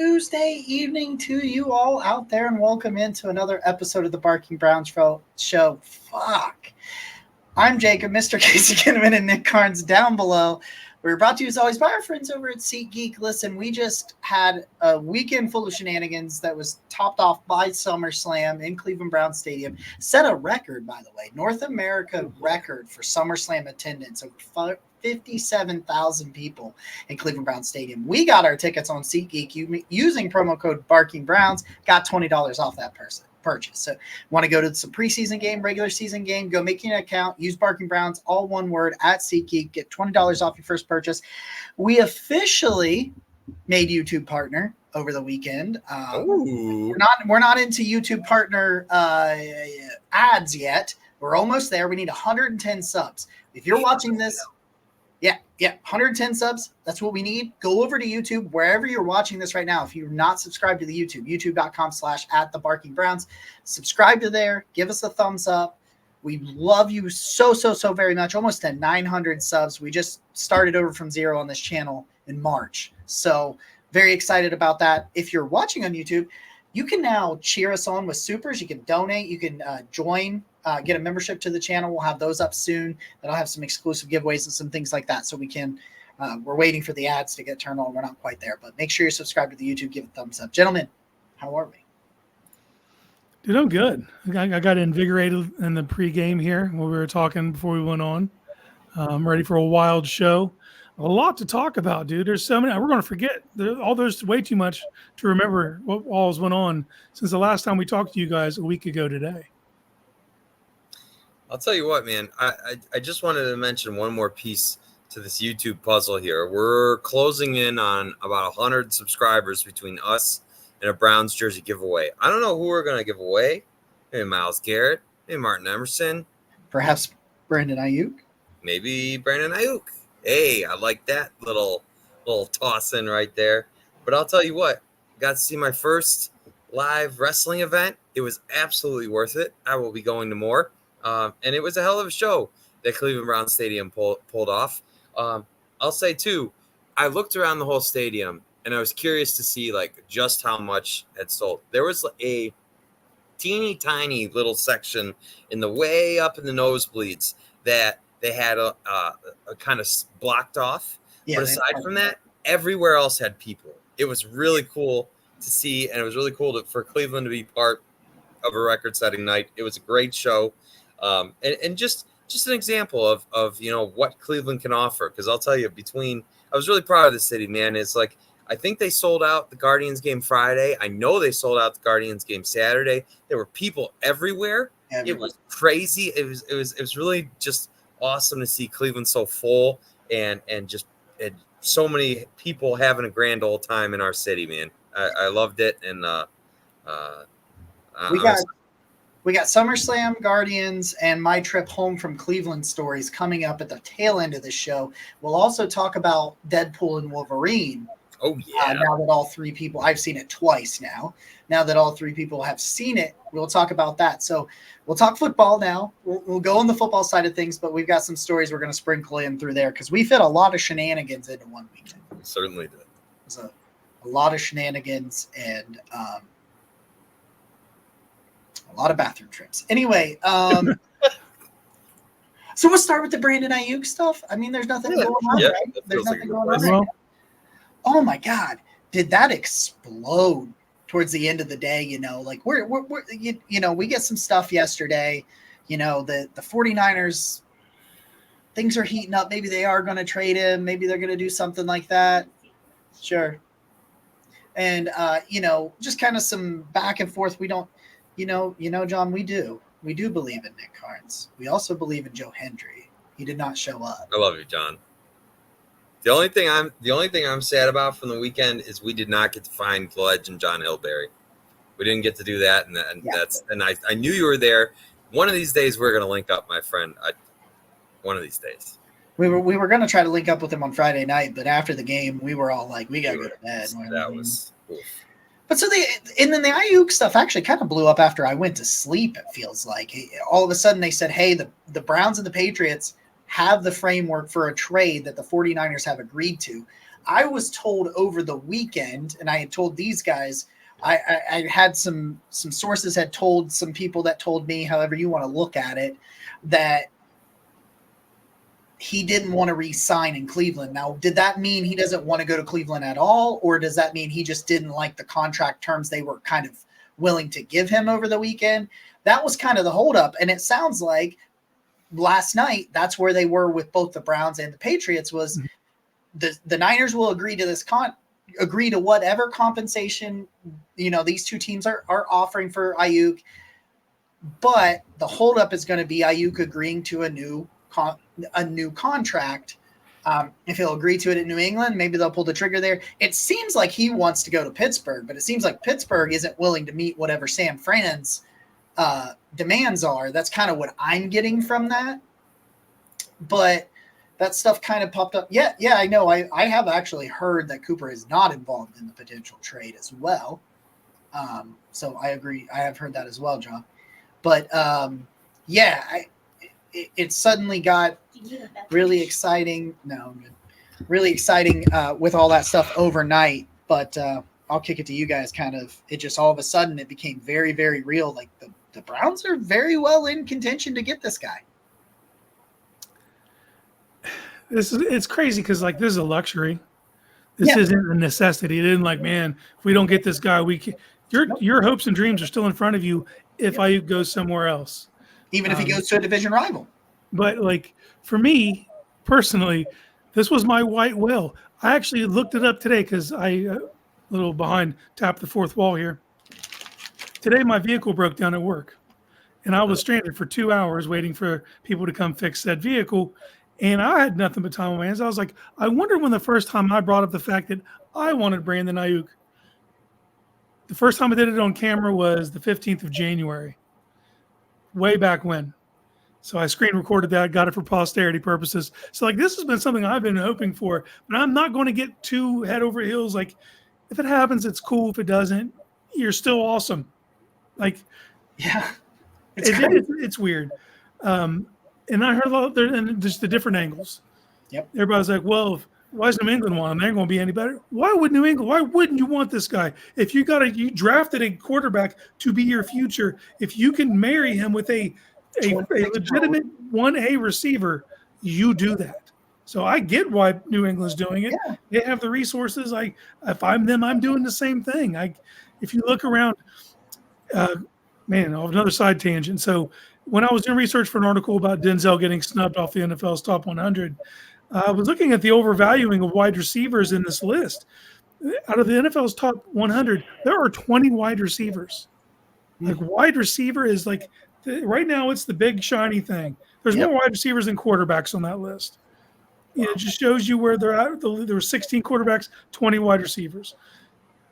Tuesday evening to you all out there, and welcome into another episode of the Barking Browns Show. Fuck. I'm Jacob, Mr. Casey Kinnaman, and Nick Carnes down below. We're brought to you as always by our friends over at SeatGeek. Listen, we just had a weekend full of shenanigans that was topped off by SummerSlam in Cleveland Browns Stadium. Set a record, by the way, North America record for SummerSlam attendance, over 57,000 people in Cleveland Browns Stadium. We got our tickets on SeatGeek using promo code Barking Browns, got $20 off that purchase. So want to go to some preseason game, regular season game, go make an account, use Barking Browns, all one word, at SeatGeek, get $20 off your first purchase. We officially made YouTube partner over the weekend. We're not into YouTube partner ads yet. We're almost there. We need 110 subs. If you're watching this, yeah, 110 subs. That's what we need. Go over to YouTube, wherever you're watching this right now. If you're not subscribed to the YouTube, youtube.com/@thebarkingbrowns, subscribe to there. Give us a thumbs up. We love you so very much. Almost to 900 subs. We just started over from zero on this channel in March. So very excited about that. If you're watching on YouTube, you can now cheer us on with supers. You can donate. You can join. Get a membership to the channel. We'll have those up soon. That'll have some exclusive giveaways and some things like that. So we can, we're waiting for the ads to get turned on. We're not quite there, but make sure you're subscribed to the YouTube. Give a thumbs up. Gentlemen, how are we? Dude, I'm good. I got invigorated in the pregame here when we were talking before we went on. I'm ready for a wild show. A lot to talk about, dude. There's so many. We're going to forget. There's way too much to remember what all's went on since the last time we talked to you guys a week ago today. I'll tell you what, man, I just wanted to mention one more piece to this YouTube puzzle here. We're closing in on about 100 subscribers between us and a Browns jersey giveaway. I don't know who we're going to give away. Maybe Myles Garrett, maybe Martin Emerson. Perhaps Brandon Aiyuk. Maybe Brandon Aiyuk. Hey, I like that little toss in right there. But I'll tell you what, got to see my first live wrestling event. It was absolutely worth it. I will be going to more. And it was a hell of a show that Cleveland Browns Stadium pulled off. I'll say, too, I looked around the whole stadium, and I was curious to see, just how much had sold. There was a teeny tiny little section in the way up in the nosebleeds that they had a kind of blocked off. Yeah, but aside from that, everywhere else had people. It was really cool to see, and it was really cool for Cleveland to be part of a record-setting night. It was a great show. And just an example of what Cleveland can offer. Because I'll tell you, I was really proud of the city, man. It's like, I think they sold out the Guardians game Friday. I know they sold out the Guardians game Saturday. There were people everywhere. It was crazy. It was really just awesome to see Cleveland so full and so many people having a grand old time in our city, man. I loved it. And we got SummerSlam, Guardians, and my trip home from Cleveland stories coming up at the tail end of the show. We'll also talk about Deadpool and Wolverine. Oh, yeah. Now that all three people, I've seen it twice now. Now that all three people have seen it, we'll talk about that. So we'll talk football now. We'll go on the football side of things, but we've got some stories we're going to sprinkle in through there because we fit a lot of shenanigans into one weekend. We certainly did. So a lot of shenanigans and a lot of bathroom trips. Anyway, so we'll start with the Brandon Aiyuk stuff. I mean, there's nothing going on, right? There's nothing going on right now. Oh my God, did that explode towards the end of the day? We get some stuff yesterday. The 49ers, things are heating up. Maybe they are going to trade him. Maybe they're going to do something like that. Sure. And just kind of some back and forth. We don't. John, we do believe in Nick Carnes. We also believe in Joe Hendry. He did not show up. I love you, John. The only thing I'm sad about from the weekend is we did not get to find the legend John Hilberry. We didn't get to do that, I knew you were there. One of these days we're going to link up, my friend. One of these days. We were going to try to link up with him on Friday night, but after the game, we were all like, we got to go to bed. That was oof. But then the Aiyuk stuff actually kind of blew up after I went to sleep, it feels like. All of a sudden they said, hey, the Browns and the Patriots have the framework for a trade that the 49ers have agreed to. I was told over the weekend, and I had told these guys, I had some sources had told some people that told me, however you want to look at it, that he didn't want to re-sign in Cleveland. Now, did that mean he doesn't want to go to Cleveland at all, or does that mean he just didn't like the contract terms they were kind of willing to give him over the weekend? That was kind of the holdup, and it sounds like last night that's where they were with both the Browns and the Patriots. Was the Niners will agree to this agree to whatever compensation these two teams are offering for Aiyuk, but the holdup is going to be Aiyuk agreeing to a new contract. If he'll agree to it in New England, maybe they'll pull the trigger there. It seems like he wants to go to Pittsburgh, but it seems like Pittsburgh isn't willing to meet whatever Sam Fran's demands are. That's kind of what I'm getting from that. But that stuff kind of popped up. Yeah, I know. I have actually heard that Cooper is not involved in the potential trade as well. So I agree. I have heard that as well, John. But it suddenly got really exciting. No, I'm good. Really exciting with all that stuff overnight. But I'll kick it to you guys. Kind of, it just all of a sudden it became very, very real. Like the Browns are very well in contention to get this guy. It's crazy because like this is a luxury. This isn't a necessity. It isn't like, man, if we don't get this guy, we can. Your hopes and dreams are still in front of you if Aiyuk goes somewhere else. Even if he goes to a division rival. But like for me personally, this was my white whale. I actually looked it up today because I a little behind tapped the fourth wall here. Today my vehicle broke down at work, and I was stranded for 2 hours waiting for people to come fix that vehicle. And I had nothing but time on my hands. I was like, I wonder when the first time I brought up the fact that I wanted Brandon Aiyuk. The first time I did it on camera was the 15th of January, way back when. So I screen recorded that, got it for posterity purposes. So like this has been something I've been hoping for, but I'm not going to get too head over heels. Like if it happens, it's cool. If it doesn't, you're still awesome. Like, yeah, it's weird. And I heard a lot there, and just the different angles. Yep. Everybody's like, well, why does New England want him? They're going to be any better. Why would New England? Why wouldn't you want this guy? If you drafted a quarterback to be your future, if you can marry him with a legitimate 1A receiver, you do that. So I get why New England's doing it. Yeah. They have the resources. If I'm them, I'm doing the same thing. If you look around, another side tangent. So when I was doing research for an article about Denzel getting snubbed off the NFL's top 100, I was looking at the overvaluing of wide receivers in this list. Out of the NFL's top 100, there are 20 wide receivers. Like wide receiver is like right now it's the big shiny thing. There's more wide receivers than quarterbacks on that list. It just shows you where they're at. There were 16 quarterbacks, 20 wide receivers.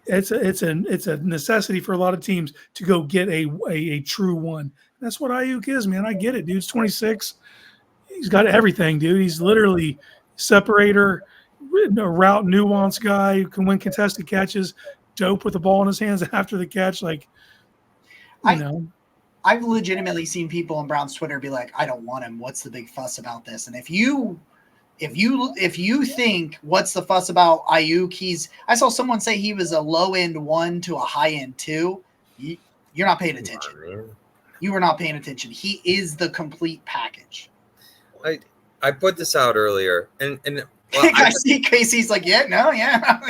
It's a necessity for a lot of teams to go get a true one. That's what Aiyuk is, man. I get it, dude. He's 26. He's got everything, dude. He's literally separator, route nuance guy who can win contested catches, dope with the ball in his hands after the catch. Like, I've legitimately seen people on Brown's Twitter be like, I don't want him. What's the big fuss about this? And if you think what's the fuss about Aiyuk, I saw someone say he was a low end 1 to a high end 2. You're not paying attention. You were not paying attention. He is the complete package. I put this out earlier, and I see Casey's like, yeah.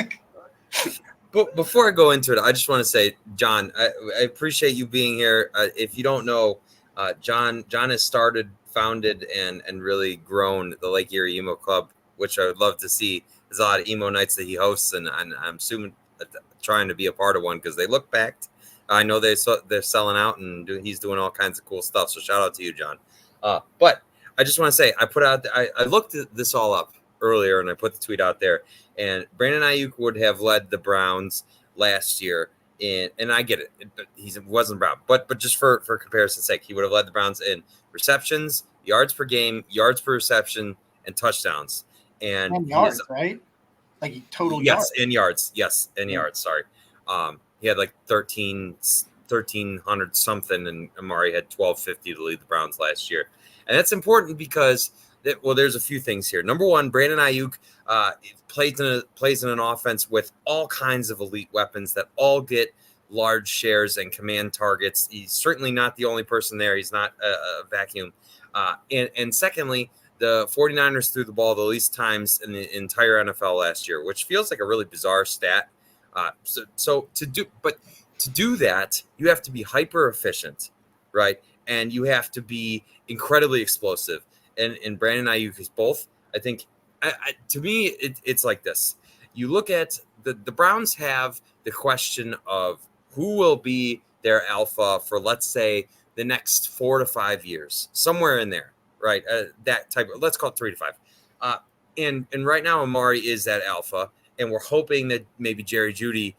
But before I go into it, I just want to say, John, I appreciate you being here. If you don't know, John has founded and really grown the Lake Erie Emo Club, which I would love to see. There's a lot of emo nights that he hosts, and I'm soon trying to be a part of one because they look packed. I know they're selling out, and he's doing all kinds of cool stuff. So shout out to you, John. But I just want to say, I looked this all up earlier, and I put the tweet out there. And Brandon Aiyuk would have led the Browns last year, and I get it. He wasn't Brown, but just for comparison's sake, he would have led the Browns in receptions, yards per game, yards per reception, and touchdowns. And yards, right? Like total yards. Yes, in yards. Sorry. He had like 1,300 something, and Amari had 1,250 to lead the Browns last year. And that's important because Well, there's a few things here. Number one, Brandon Aiyuk plays in an offense with all kinds of elite weapons that all get large shares and command targets. He's certainly not the only person there. He's not a vacuum. And secondly, the 49ers threw the ball the least times in the entire NFL last year, which feels like a really bizarre stat. So to do that, you have to be hyper efficient, right? And you have to be incredibly explosive. And Brandon Aiyuk is both. I think, to me, it's like this. You look at the Browns have the question of who will be their alpha for, let's say, the next 4 to 5 years, somewhere in there, right? That type of, let's call it 3 to 5. And right now, Amari is that alpha. And we're hoping that maybe Jerry Jeudy,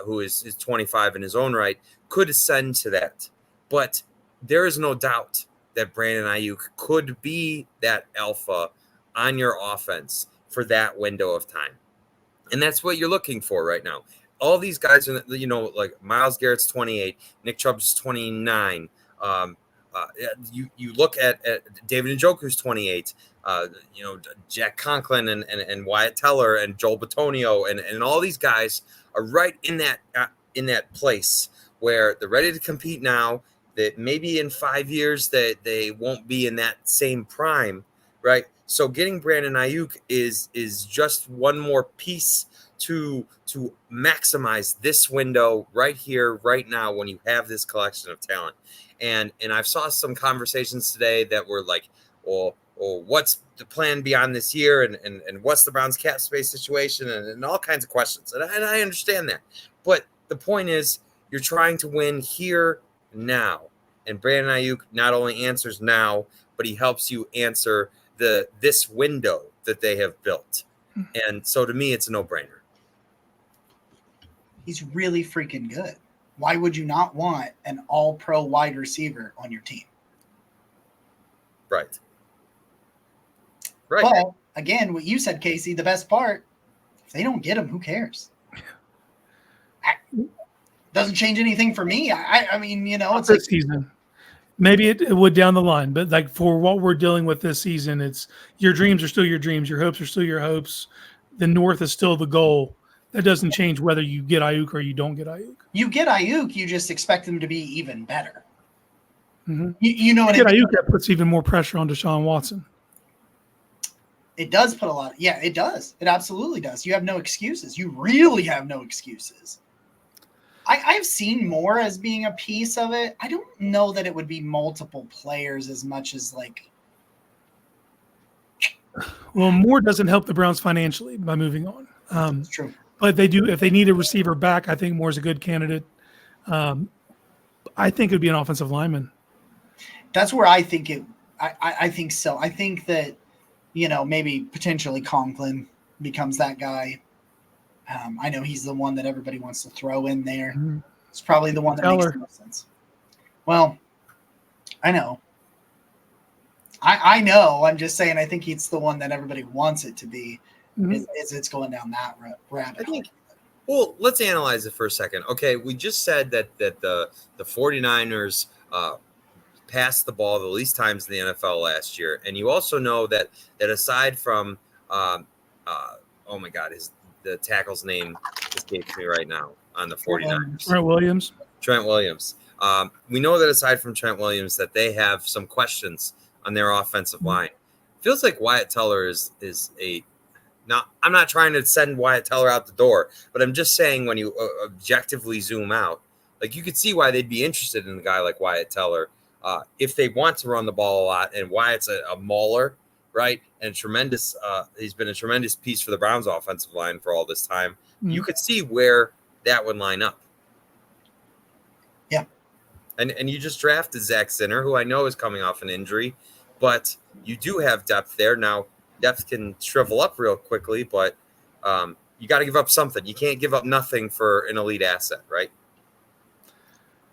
who is 25 in his own right, could ascend to that. But there is no doubt that Brandon Aiyuk could be that alpha on your offense for that window of time. And that's what you're looking for right now. All these guys, like Myles Garrett's 28, Nick Chubb's 29. You look at David Njoku's 28. Jack Conklin and Wyatt Teller and Joel Bitonio and all these guys are right in that place where they're ready to compete now. That maybe in 5 years that they won't be in that same prime, right? So getting Brandon Aiyuk is just one more piece to maximize this window right here, right now, when you have this collection of talent. And I've saw some conversations today that were like, well, what's the plan beyond this year, and what's the Browns cap space situation, and all kinds of questions. And I understand that, but the point is, you're trying to win here now. And Brandon Aiyuk not only answers now, but he helps you answer this window that they have built. And so to me, it's a no-brainer. He's really freaking good. Why would you not want an all-pro wide receiver on your team? Right. Well, again, what you said, Casey, the best part, if they don't get him, who cares? Doesn't change anything for me. I mean, it's this season. Maybe it would down the line, but like for what we're dealing with this season, it's your dreams are still your dreams. Your hopes are still your hopes. The North is still the goal. That doesn't change whether you get Aiyuk or you don't get Aiyuk. You get Aiyuk, you just expect him to be even better. Mm-hmm. You know what I mean? Aiyuk, that puts even more pressure on Deshaun Watson. It does put a lot. Yeah, it does. It absolutely does. You have no excuses. You really have no excuses. I've seen more as being a piece of it. I don't know that it would be multiple players as much as like. Well, Moore doesn't help the Browns financially by moving on. That's true. But they do. If they need a receiver back, I think Moore's a good candidate. I think it would be an offensive lineman. That's where I think it. I think so. I think that maybe potentially Conklin becomes that guy. I know he's the one that everybody wants to throw in there. Mm-hmm. It's probably the one that makes the most sense. Well, I know. I know. I'm just saying I think it's the one that everybody wants it to be. Mm-hmm. Is it's going down that rabbit hole. Well, let's analyze it for a second. Okay, we just said that the 49ers passed the ball the least times in the NFL last year. And you also know that aside from oh my God, the tackle's name escapes me right now on the 49ers. Trent Williams. We know that aside from Trent Williams that they have some questions on their offensive line. Feels like Wyatt Teller is a now, I'm not trying to send Wyatt Teller out the door, but I'm just saying when you objectively zoom out, like you could see why they'd be interested in a guy like Wyatt Teller if they want to run the ball a lot. And Wyatt's a mauler, right? And tremendous. He's been a tremendous piece for the Browns offensive line for all this time. Mm-hmm. You could see where that would line up. Yeah. And you just drafted Zach Sinner, who I know is coming off an injury, but you do have depth there. Now, depth can shrivel up real quickly, but you got to give up something. You can't give up nothing for an elite asset, right?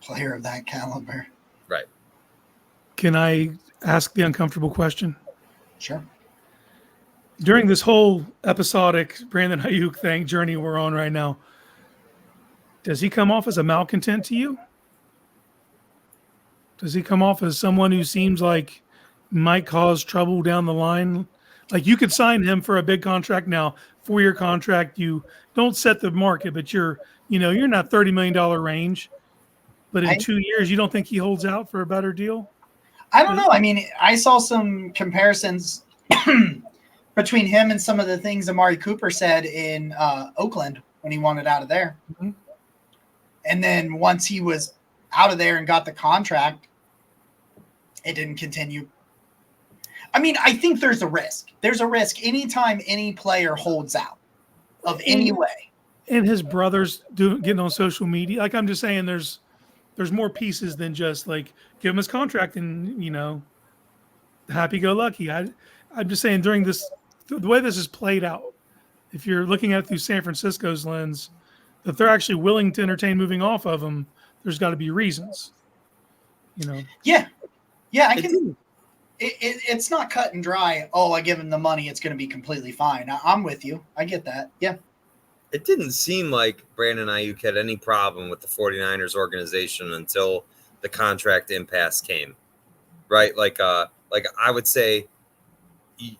Player of that caliber. Right. Can I ask the uncomfortable question? Sure. During this whole episodic Brandon Aiyuk journey we're on right now, does he come off as a malcontent to you? Does he come off as someone who seems like might cause trouble down the line. Like you could sign him for a big contract now, 4-year contract. You don't set the market, but you're in that $30 million range. But in I 2 years, you don't think he holds out for a better deal? I don't know. I mean, I saw some comparisons between him and some of the things Amari Cooper said in Oakland when he wanted out of there. Mhm. And then once he was out of there and got the contract, it didn't continue. I mean, I think there's a risk. There's a risk anytime any player holds out of any way. And his brothers getting on social media. Like I'm just saying, there's more pieces than just like give him his contract and happy go lucky. I'm just saying during this, the way this is played out, if you're looking at it through San Francisco's lens, that they're actually willing to entertain moving off of him, there's got to be reasons. Yeah, I can. It's not cut and dry. Oh, I give him the money, it's going to be completely fine. I'm with you. I get that. Yeah. It didn't seem like Brandon Aiyuk had any problem with the 49ers organization until the contract impasse came, right? Like I would say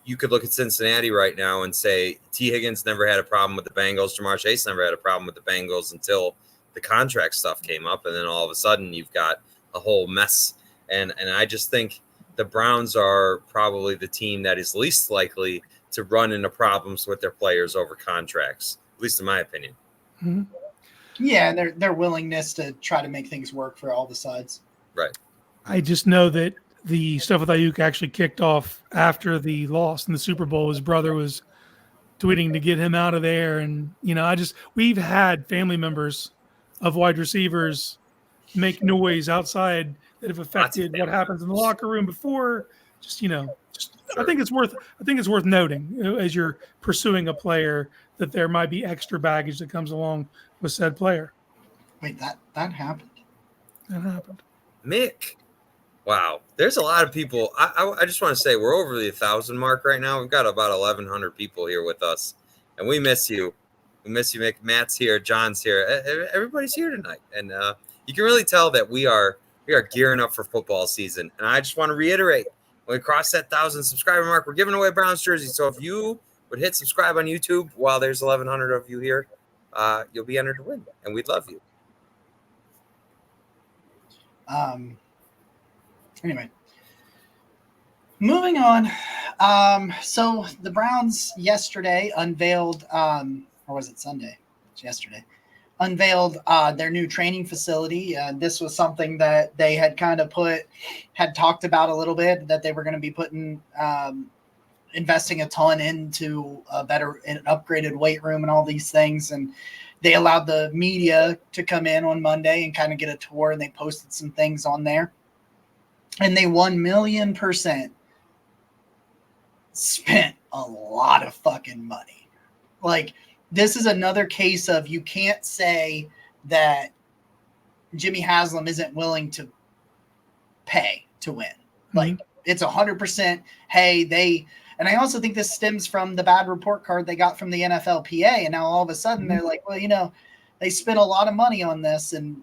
you could look at Cincinnati right now and say T. Higgins never had a problem with the Bengals. Jamar Chase never had a problem with the Bengals until the contract stuff came up. And then all of a sudden you've got a whole mess. And I just think the Browns are probably the team that is least likely to run into problems with their players over contracts, at least in my opinion. Mm-hmm. Yeah, and their willingness to try to make things work for all the sides. Right. I just know that the stuff with Aiyuk actually kicked off after the loss in the Super Bowl. His brother was tweeting to get him out of there. And, we've had family members of wide receivers make noise outside that have affected what happens in the locker room before. Sure. I think it's worth noting as you're pursuing a player that there might be extra baggage that comes along with said player. Wait, that happened. That happened. Mick. Wow. There's a lot of people. I just want to say we're over the 1,000 mark right now. We've got about 1,100 people here with us, and we miss you. We miss you, Mick. Matt's here. John's here. Everybody's here tonight. And you can really tell that we are gearing up for football season. And I just want to reiterate, when we cross that 1,000 subscriber mark, we're giving away Browns jerseys. So if you would hit subscribe on YouTube while there's 1,100 of you here, you'll be entered to win, and we'd love you. Anyway, moving on. So the Browns yesterday unveiled, or was it Sunday? It's yesterday. Unveiled their new training facility. This was something that they had kind of had talked about a little bit, that they were going to be investing a ton into an upgraded weight room and all these things. And they allowed the media to come in on Monday and kind of get a tour, and they posted some things on there. And they 1,000,000% spent a lot of fucking money. Like, this is another case of you can't say that Jimmy Haslam isn't willing to pay to win. Like, it's 100%. Hey, and I also think this stems from the bad report card they got from the NFLPA. And now all of a sudden they're like, well, they spent a lot of money on this. And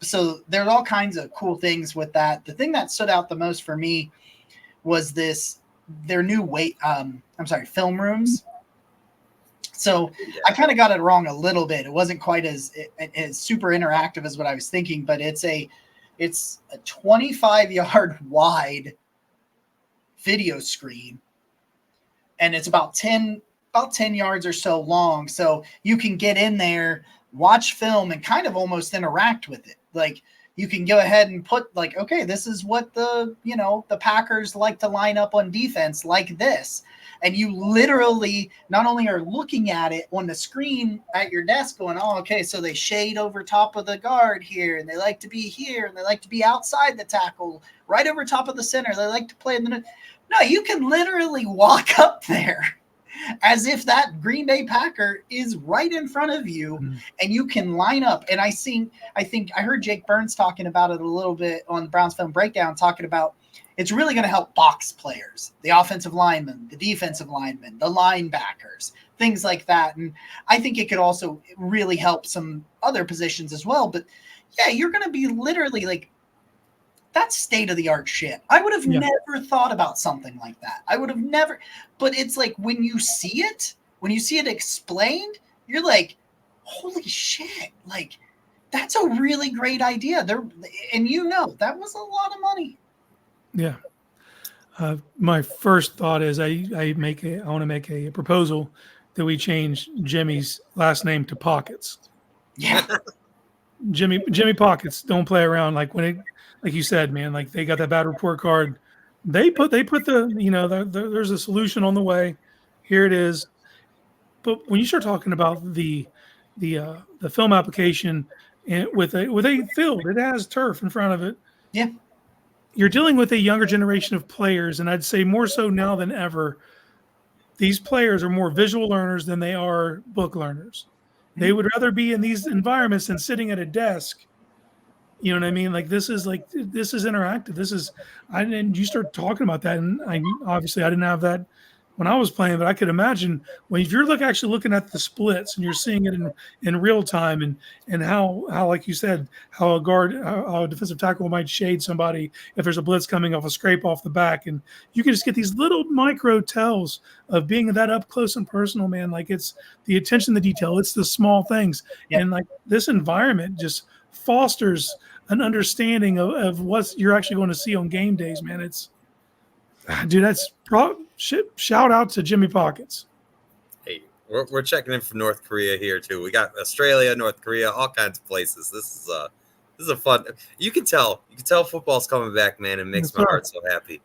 so there's all kinds of cool things with that. The thing that stood out the most for me was their new film rooms. So I kind of got it wrong a little bit. It wasn't quite as super interactive as what I was thinking, but it's a 25-yard wide video screen, and it's about 10 yards or so long. So you can get in there, watch film, and kind of almost interact with it. Like, you can go ahead and put like, okay, this is what the Packers like to line up on defense like this. And you literally not only are looking at it on the screen at your desk going, oh, okay, so they shade over top of the guard here, and they like to be here, and they like to be outside the tackle, right over top of the center. They like to play in the – no, you can literally walk up there as if that Green Bay Packer is right in front of you, and you can line up. And I think I heard Jake Burns talking about it a little bit on the Browns Film Breakdown, talking about it's really going to help box players, the offensive linemen, the defensive linemen, the linebackers, things like that. And I think it could also really help some other positions as well. But yeah, you're going to be literally like That's state of the art shit. I would have Yeah. never thought about something like that. I would have never. But it's like when you see it explained, you're like, holy shit! Like that's a really great idea. And that was a lot of money. Yeah. My first thought is I want to make a proposal that we change Jimmy's last name to Pockets. Yeah. Jimmy Pockets. Don't play around. Like like you said, man, like they got that bad report card. They put there's a solution on the way. Here it is. But when you start talking about the film application and with a field, it has turf in front of it. Yeah. You're dealing with a younger generation of players, and I'd say more so now than ever, these players are more visual learners than they are book learners. They would rather be in these environments than sitting at a desk. You know what I mean? This is interactive. And you start talking about that, and I didn't have that when I was playing, but I could imagine if you're actually looking at the splits and you're seeing it in real time and how like you said, how a defensive tackle might shade somebody if there's a blitz coming off a scrape off the back, and you can just get these little micro tells of being that up close and personal, man. Like it's the attention to detail, it's the small things, and like this environment just fosters an understanding of what you're actually going to see on game days, man. Shout out to Jimmy Pockets. Hey, we're checking in from North Korea here too. We got Australia, North Korea, all kinds of places. This is a fun. You can tell football's coming back, man. It makes my heart so happy.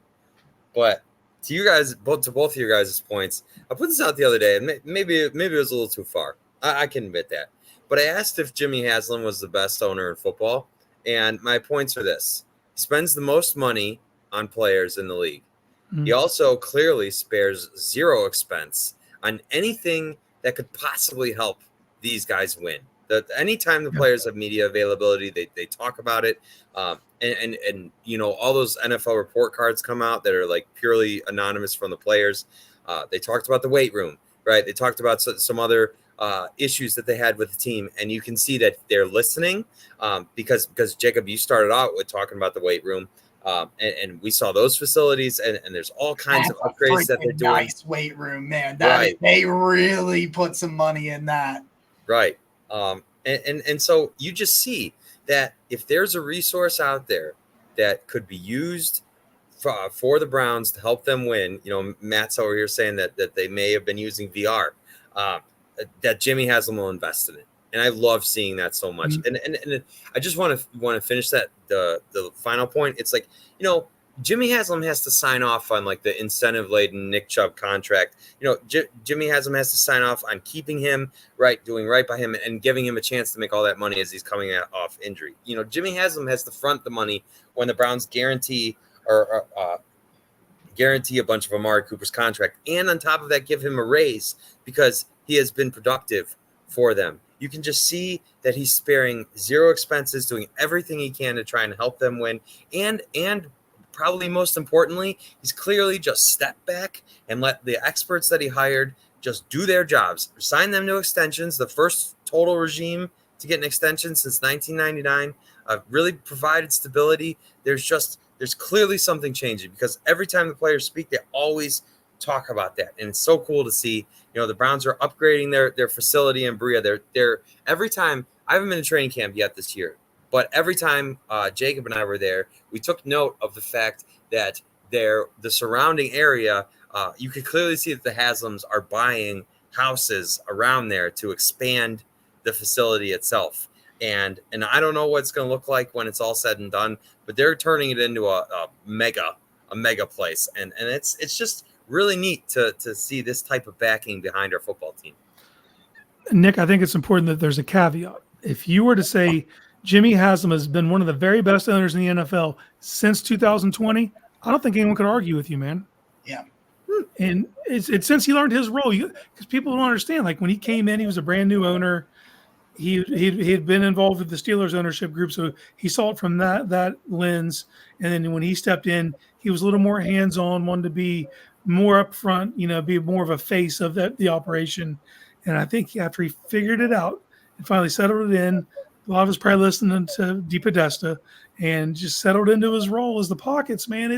But to both of your guys' points, I put this out the other day, and maybe it was a little too far. I can admit that. But I asked if Jimmy Haslam was the best owner in football, and my points are this: he spends the most money on players in the league. He also clearly spares zero expense on anything that could possibly help these guys win. Anytime the players have media availability, they talk about it. And all those NFL report cards come out that are like purely anonymous from the players. They talked about the weight room, right? They talked about some other issues that they had with the team, and you can see that they're listening because Jacob, you started out with talking about the weight room. And we saw those facilities, and there's all kinds of upgrades that they're doing. Nice weight room, man. They really put some money in that. Right. And so you just see that if there's a resource out there that could be used for the Browns to help them win, Matt's over here saying that they may have been using VR, that Jimmy Haslam will invest in it. And I love seeing that so much. And I just want to finish that the final point. It's like, Jimmy Haslam has to sign off on like the incentive laden Nick Chubb contract. Jimmy Haslam has to sign off on keeping him right, doing right by him, and giving him a chance to make all that money as he's coming off injury. Jimmy Haslam has to front the money when the Browns guarantee a bunch of Amari Cooper's contract, and on top of that, give him a raise because he has been productive for them. You can just see that he's sparing zero expenses, doing everything he can to try and help them win. And probably most importantly, he's clearly just stepped back and let the experts that he hired just do their jobs, sign them to extensions. The first total regime to get an extension since 1999 really provided stability. There's clearly something changing because every time the players speak, they always talk about that, and it's so cool to see. The Browns are upgrading their facility in Brea. They're every time. I haven't been to training camp yet this year, but every time Jacob and I were there, we took note of the fact that the surrounding area, you could clearly see that the Haslams are buying houses around there to expand the facility itself. And I don't know what it's going to look like when it's all said and done, but they're turning it into a mega place, and it's just really neat to see this type of backing behind our football team. Nick, I think it's important that there's a caveat. If you were to say Jimmy Haslam has been one of the very best owners in the NFL since 2020, I don't think anyone could argue with you, man. Yeah. And it's since he learned his role, because people don't understand. Like when he came in, he was a brand new owner. He had been involved with the Steelers ownership group, so he saw it from that lens. And then when he stepped in, he was a little more hands-on, wanted to be more upfront, be more of a face of the operation. And I think after he figured it out and finally settled it in, a lot of us probably listening to DePodesta and just settled into his role as the pockets, man.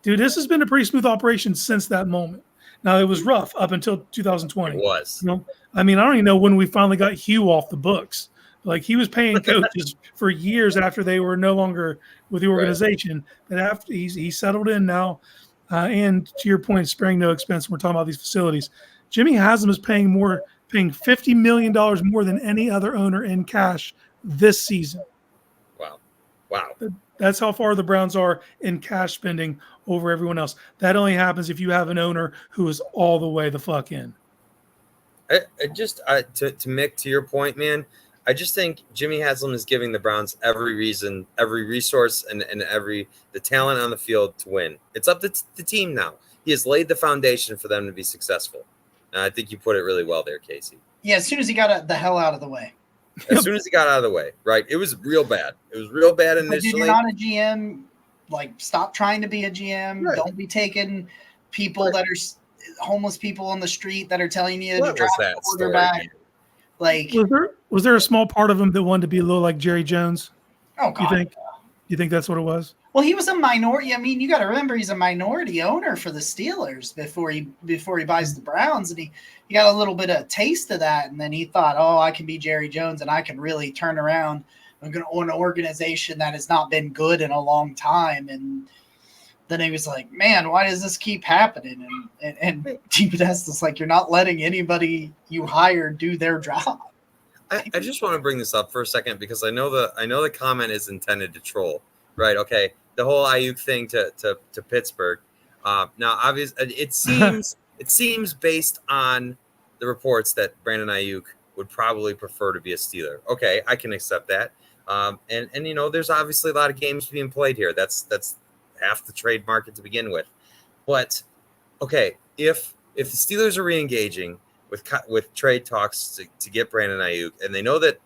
Dude, this has been a pretty smooth operation since that moment. Now, it was rough up until 2020. It was. I mean, I don't even know when we finally got Hugh off the books. Like, he was paying coaches for years after they were no longer with the organization. But after he settled in now, and to your point, sparing no expense, we're talking about these facilities. Jimmy Haslam is paying $50 million more than any other owner in cash this season. Wow. That's how far the Browns are in cash spending over everyone else. That only happens if you have an owner who is all the way the fuck in. To Mick, to your point, man, I just think Jimmy Haslam is giving the Browns every reason, every resource, and the talent on the field to win. It's up to the team now. He has laid the foundation for them to be successful. And I think you put it really well there, Casey. Yeah, as soon as he got the hell out of the way. As soon as he got out of the way, right? It was real bad. It was real bad initially. But dude, you're not a GM. Like, stop trying to be a GM. Right. Don't be taking people that are homeless people on the street that are telling you to draft a quarterback. Like, was there a small part of him that wanted to be a little like Jerry Jones? Oh God, you think that's what it was? Well, he was a minority. I mean, you got to remember he's a minority owner for the Steelers before he buys the Browns, and he got a little bit of a taste of that, and then he thought, oh, I can be Jerry Jones, and I can really turn around an organization that has not been good in a long time, and then he was like, man, why does this keep happening? And DePodesta's like, you're not letting anybody you hire do their job. I just want to bring this up for a second because I know the comment is intended to troll, right? Okay, the whole Aiyuk thing to Pittsburgh. Now, obviously, it seems based on the reports that Brandon Aiyuk would probably prefer to be a Steeler. Okay, I can accept that. And there's obviously a lot of games being played here. That's half the trade market to begin with. But okay, if the Steelers are re-engaging with trade talks to get Brandon Aiyuk, and they know that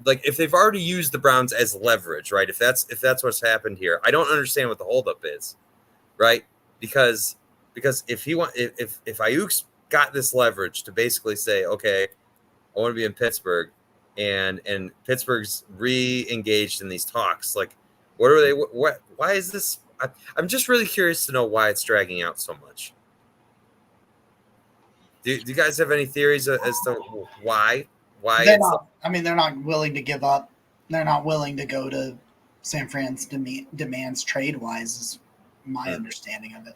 like if they've already used the Browns as leverage, right? If that's what's happened here, I don't understand what the holdup is, right? Because if Ayuk's got this leverage to basically say, okay, I want to be in Pittsburgh, and Pittsburgh's re-engaged in these talks, like what are they? Why is this? I'm just really curious to know why it's dragging out so much. Do you guys have any theories as to why? They're not willing to give up. They're not willing to go to San Fran's demands trade-wise is my understanding of it.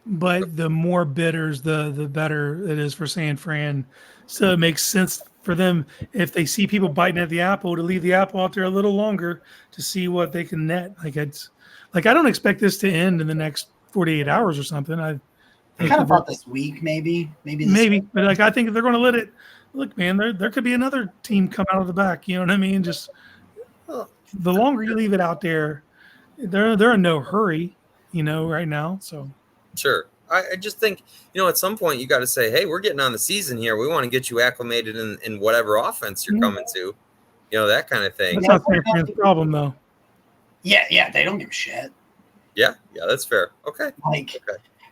But the more bidders, the better it is for San Fran. So it makes sense for them if they see people biting at the apple to leave the apple out there a little longer to see what they can net. I don't expect this to end in the next 48 hours or something. I kind of thought this week, maybe, but I think if they're going to let it look, man, there could be another team come out of the back. You know what I mean? Just the longer you leave it out there, they're in no hurry, right now. So sure. I just think, at some point you got to say, hey, we're getting on the season here. We want to get you acclimated in whatever offense you're coming to, that kind of thing. That's not San Fran's problem, though. Yeah, they don't give a shit. Yeah, that's fair. Okay.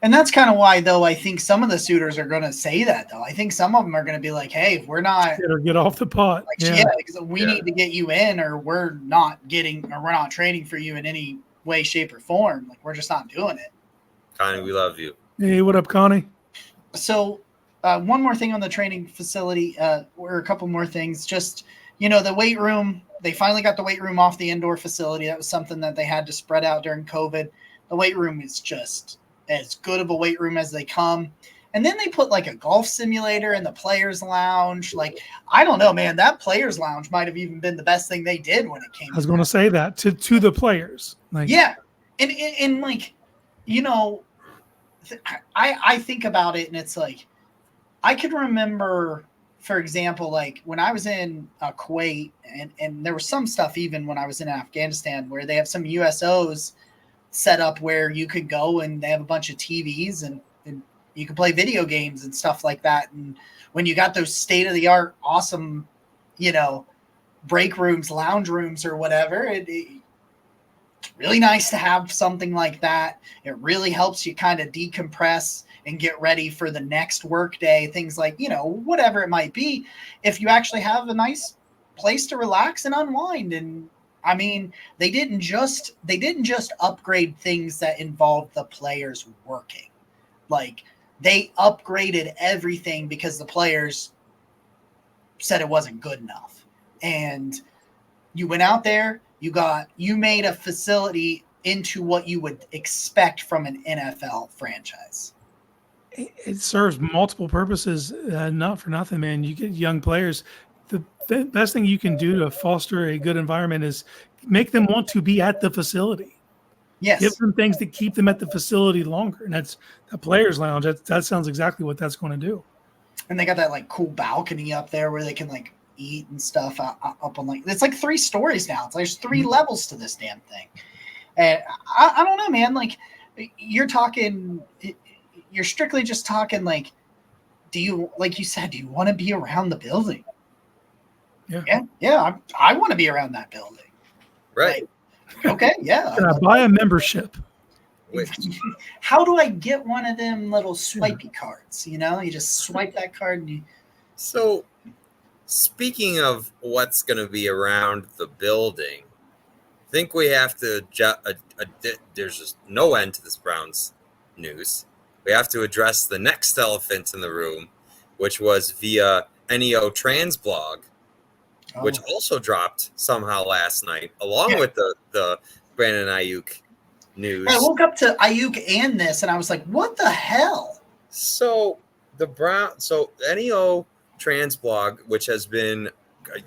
And that's kind of why, though, I think some of the suitors are going to say that, though. I think some of them are going to be like, hey, if we're not – get off the pot. Because we need to get you in or we're not trading for you in any way, shape, or form. Like, we're just not doing it. Connie, we love you. Hey, what up, Connie? So one more thing on the training facility, or a couple more things. Just, the weight room, they finally got the weight room off the indoor facility. That was something that they had to spread out during COVID. The weight room is just as good of a weight room as they come. And then they put like a golf simulator in the players' lounge. Like, I don't know, man, that players' lounge might have even been the best thing they did when it came. I was going to say that to the players. Yeah. And like, I think about it and it's like, I could remember, for example, like when I was in Kuwait and there was some stuff even when I was in Afghanistan where they have some USOs set up where you could go and they have a bunch of TVs and you can play video games and stuff like that. And when you got those state-of-the-art, awesome, break rooms, lounge rooms or whatever, it's really nice to have something like that. It really helps you kind of decompress and get ready for the next work day, things like, whatever it might be. If you actually have a nice place to relax and unwind. And I mean, they didn't just upgrade things that involved the players working. Like, they upgraded everything because the players said it wasn't good enough. And you went out there, you made a facility into what you would expect from an NFL franchise. It serves multiple purposes, not for nothing, man. You get young players. The best thing you can do to foster a good environment is make them want to be at the facility. Yes. Give them things that keep them at the facility longer. And that's the players' lounge. That sounds exactly what that's going to do. And they got that like cool balcony up there where they can like eat and stuff up on, like, it's like 3 stories now. There's 3 levels to this damn thing. And I don't know, man. Like, you're strictly just talking, like, like you said, do you want to be around the building? Yeah. I want to be around that building. Right. Like, okay. Yeah. Can I buy a membership? How do I get one of them little swipey cards? You just swipe that card and So, speaking of what's going to be around the building, I think we have to. There's just no end to this Browns news. We have to address the next elephant in the room, which was via NEO Trans blog, which also dropped somehow last night, along with the Brandon Aiyuk news. I woke up to Aiyuk and this, and I was like, "What the hell?" So NEO Trans blog, which has been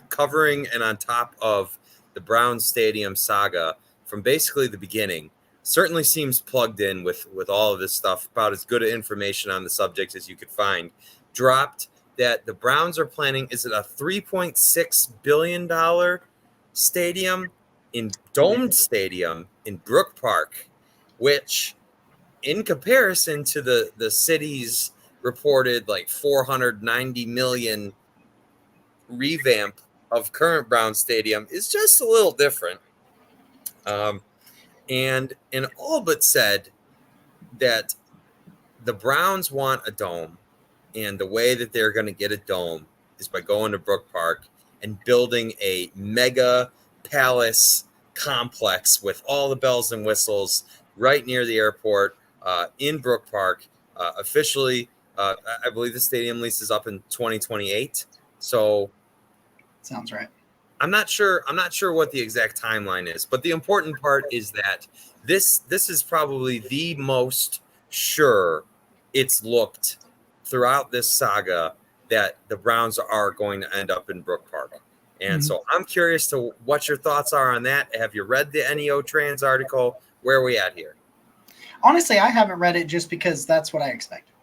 covering and on top of the Browns Stadium saga from basically the beginning, certainly seems plugged in with all of this stuff, about as good information on the subject as you could find, dropped that the Browns are planning, is it a $3.6 billion domed stadium in Brook Park, which in comparison to the city's reported like $490 million revamp of current Brown Stadium is just a little different. And all but said that the Browns want a dome, and the way that they're going to get a dome is by going to Brook Park and building a mega palace complex with all the bells and whistles right near the airport in Brook Park. Officially, I believe the stadium lease is up in 2028. So sounds right. I'm not sure what the exact timeline is, but the important part is that this is probably the most sure it's looked throughout this saga that the Browns are going to end up in Brook Park. And so I'm curious to what your thoughts are on that. Have you read the NEO Trans article? Where are we at here? Honestly, I haven't read it just because that's what I expected.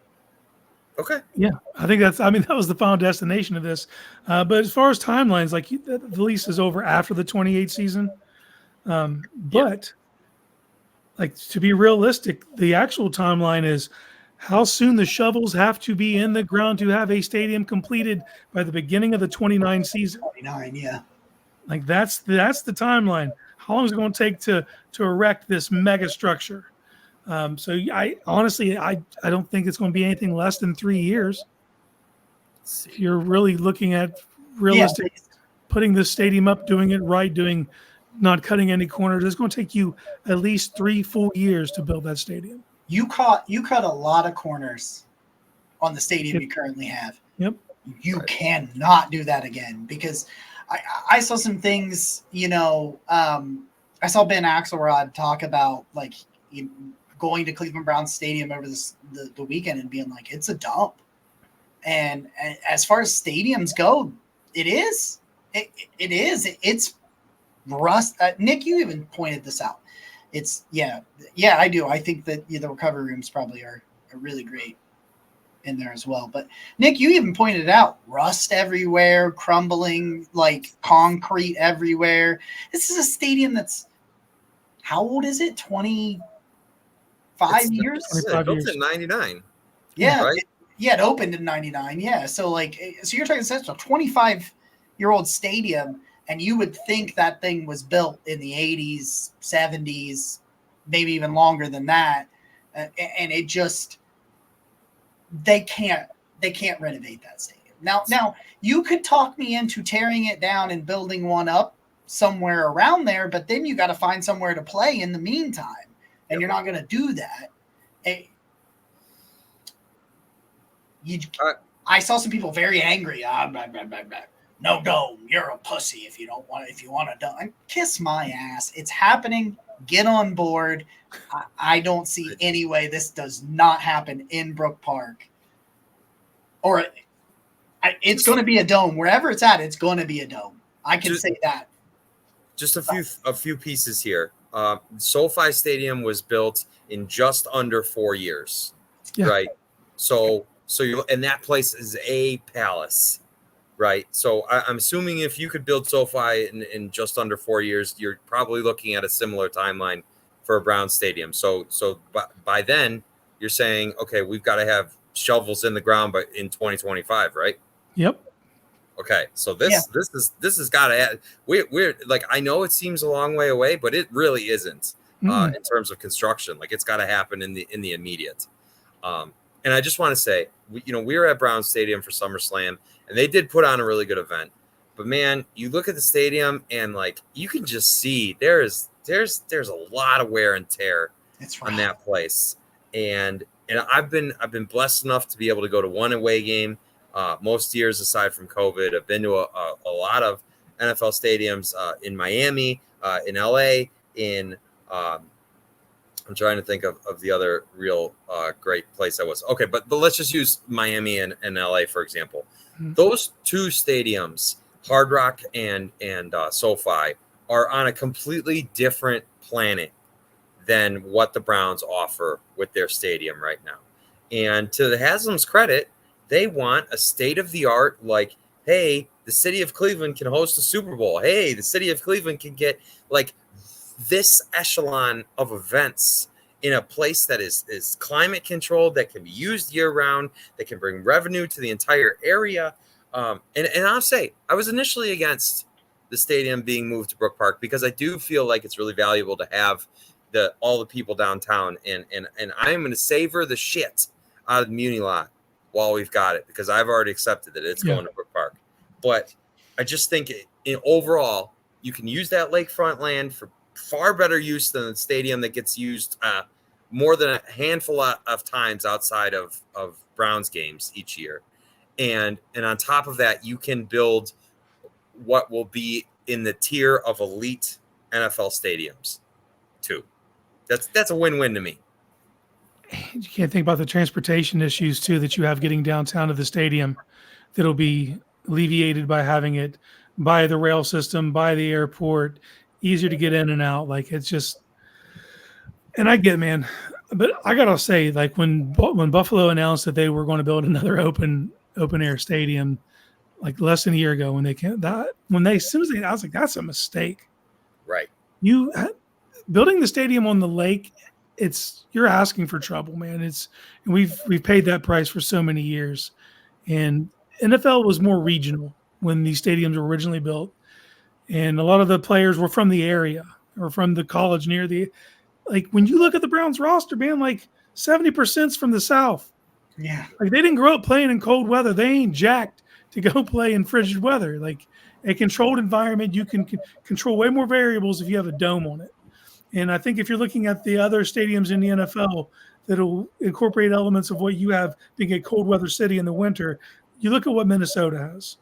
Okay. Yeah, I think that was the final destination of this. But as far as timelines, like the lease is over after the 28 season. But like, to be realistic, the actual timeline is how soon the shovels have to be in the ground to have a stadium completed by the beginning of the 29 season. 29, yeah. Like that's the timeline. How long is it going to take to erect this mega structure? So I honestly don't think it's going to be anything less than 3 years. If you're really looking at realistic, putting this stadium up, doing it right, not cutting any corners, it's going to take you at least 3 full years to build that stadium. You cut a lot of corners on the stadium you currently have. Yep. You cannot do that again, because I saw some things, I saw Ben Axelrod talk about like going to Cleveland Browns Stadium over the weekend and being like, it's a dump. And as far as stadiums go, it is. It is. It's rust. Nick, you even pointed this out. It's I do. I think that the recovery rooms probably are really great in there as well. But Nick, you even pointed it out. Rust everywhere, crumbling, like concrete everywhere. This is a stadium that's, how old is it? 25 years? 25 years. Built in 99. Yeah. Right? It opened in 99. Yeah. So you're talking a 25-year-old stadium, and you would think that thing was built in the 80s, 70s, maybe even longer than that. And it just, they can't renovate that stadium. Now you could talk me into tearing it down and building one up somewhere around there, but then you got to find somewhere to play in the meantime, and you're not going to do that. I saw some people very angry. Blah, blah, blah, blah. No dome. You're a pussy if you want a dome. Kiss my ass. It's happening. Get on board. I don't see any way this does not happen in Brook Park. Or it's going to be a dome. Wherever it's at, it's going to be a dome. I can say that. Just a few pieces here. SoFi Stadium was built in just under 4 years, right? So and that place is a palace, right? So I'm assuming if you could build SoFi in just under 4 years, you're probably looking at a similar timeline for a Browns stadium. So by then, you're saying, okay, we've got to have shovels in the ground, but in 2025, right? Yep. Okay, so this has got to. We're like, I know it seems a long way away, but it really isn't in terms of construction. Like, it's got to happen in the immediate. And I just want to say, we were at Brown Stadium for SummerSlam, and they did put on a really good event. But man, you look at the stadium, and like, you can just see there's a lot of wear and tear on that place. And I've been blessed enough to be able to go to one away game. Most years aside from COVID, I've been to a lot of NFL stadiums in Miami, in LA, I'm trying to think of the other real great place I was. Okay, but let's just use Miami and LA, for example. Mm-hmm. Those two stadiums, Hard Rock and SoFi, are on a completely different planet than what the Browns offer with their stadium right now. And to the Haslam's credit, they want a state-of-the-art, like, hey, the city of Cleveland can host a Super Bowl. Hey, the city of Cleveland can get, like, this echelon of events in a place that is climate controlled, that can be used year-round, that can bring revenue to the entire area. And I'll say, I was initially against the stadium being moved to Brook Park because I do feel like it's really valuable to have all the people downtown. And I'm going to savor the shit out of the Muni lot while we've got it, because I've already accepted that it's going to Brook Park. But I just think overall, you can use that lakefront land for far better use than the stadium that gets used more than a handful of times outside of Browns games each year. And on top of that, you can build what will be in the tier of elite NFL stadiums too. That's a win-win to me. You can't think about the transportation issues too that you have getting downtown to the stadium that'll be alleviated by having it by the rail system, by the airport, easier to get in and out. Like, it's just, and I get, man, but I gotta say, like, when Buffalo announced that they were going to build another open air stadium, like less than a year ago, as soon as I was like, that's a mistake. Right. Building the stadium on the lake, you're asking for trouble, man. We've paid that price for so many years, and NFL was more regional when these stadiums were originally built, and a lot of the players were from the area or from the college near the. Like, when you look at the Browns roster, man, like 70% is from the South. Yeah, like they didn't grow up playing in cold weather. They ain't jacked to go play in frigid weather. Like, a controlled environment, you can control way more variables if you have a dome on it. And I think if you're looking at the other stadiums in the NFL that'll incorporate elements of what you have being a cold weather city in the winter, you look at what Minnesota has.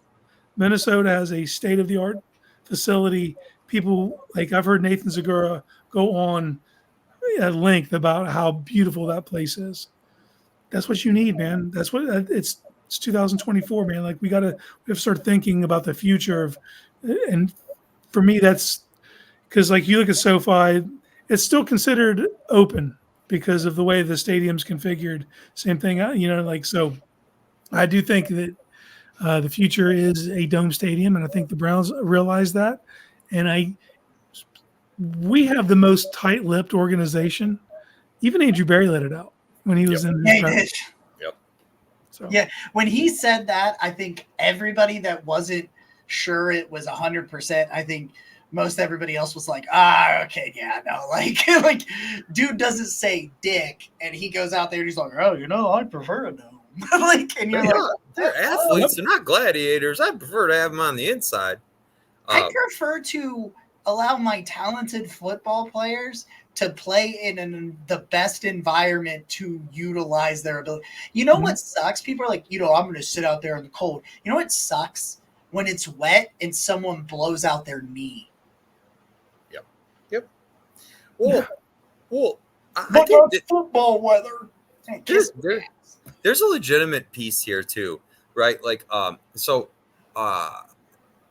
Minnesota has a state-of-the-art facility. People, like, I've heard Nathan Zagura go on at length about how beautiful that place is. That's what you need, man. That's what it's 2024, man. Like, we have to start thinking about the future of, and for me, that's because, like, you look at SoFi, it's still considered open because of the way the stadium's configured. Same thing, so I do think that the future is a dome stadium, and I think the Browns realize that. And we have the most tight-lipped organization. Even Andrew Berry let it out when he was in his press. Yep. So. Yeah, when he said that, I think everybody that wasn't sure it was 100%, I think most everybody else was like, okay, yeah, no, like dude doesn't say dick, and he goes out there and he's like, oh, I prefer a dome. Like, and you're like, they're athletes. They're not gladiators. I prefer to have them on the inside. I prefer to allow my talented football players to play in the best environment to utilize their ability. You know what sucks? People are like, I'm going to sit out there in the cold. You know what sucks? When it's wet and someone blows out their knee. Yep. Well, But that's football weather. There's a legitimate piece here too, right? Like,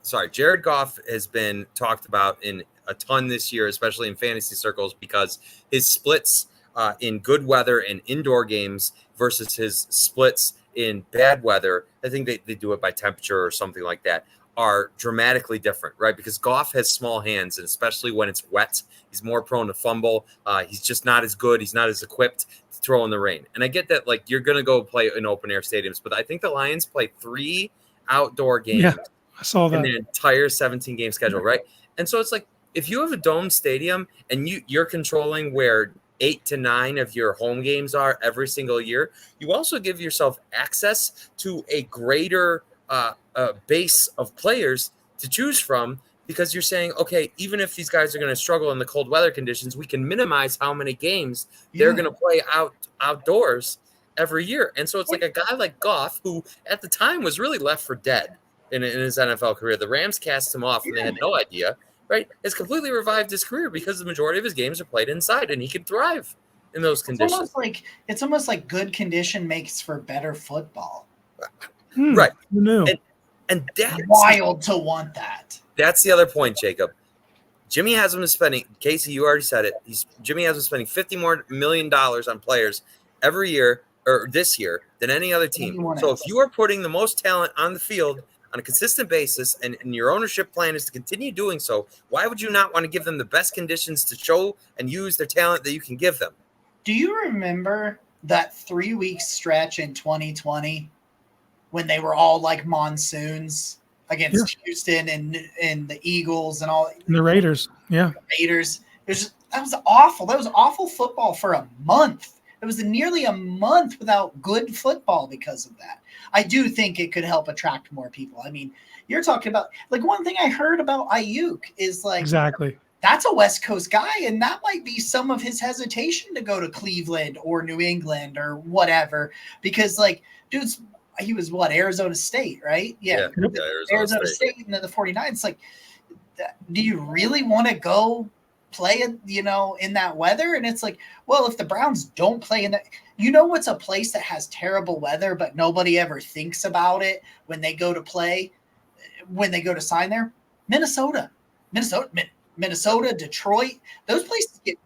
sorry, Jared Goff has been talked about in a ton this year, especially in fantasy circles, because his splits in good weather and indoor games versus his splits in bad weather, I think they do it by temperature or something like that, are dramatically different, right? Because Goff has small hands, and especially when it's wet, he's more prone to fumble. He's just not as good. He's not as equipped to throw in the rain. And I get that, like, you're going to go play in open air stadiums, but I think the Lions play 3 outdoor games. Yeah, I saw that. In their entire 17-game schedule, right? And so it's like, if you have a dome stadium and you're controlling where 8 to 9 of your home games are every single year, you also give yourself access to a greater base of players to choose from, because you're saying, okay, even if these guys are going to struggle in the cold weather conditions, we can minimize how many games they're going to play outdoors every year. And so it's like a guy like Goff, who at the time was really left for dead in his NFL career. The Rams cast him off and they had no idea, right? Has completely revived his career because the majority of his games are played inside and he can thrive in those conditions. It's almost like good condition makes for better football. Right. No. And that's wild to want that. That's the other point, Jacob. Jimmy has been spending, Casey, you already said it. Jimmy has been spending $50 million on players every year, or this year, than any other team. So if you are putting the most talent on the field on a consistent basis, and your ownership plan is to continue doing so, why would you not want to give them the best conditions to show and use their talent that you can give them? Do you remember that 3-week stretch in 2020 when they were all like monsoons against Houston and the Eagles and all? And the Raiders, Raiders. That was awful. That was awful football for a month. It was nearly a month without good football because of that. I do think it could help attract more people. I mean, you're talking about, like, one thing I heard about Aiyuk is like, exactly, that's a West Coast guy, and that might be some of his hesitation to go to Cleveland or New England or whatever, because, like, he was Arizona State, right? Yeah, Arizona State and then the 49ers. Like, do you really want to go play it, in that weather? And it's like, well, if the Browns don't play in that, what's a place that has terrible weather, but nobody ever thinks about it when they go to play, when they go to sign there? Minnesota, Detroit, those places get,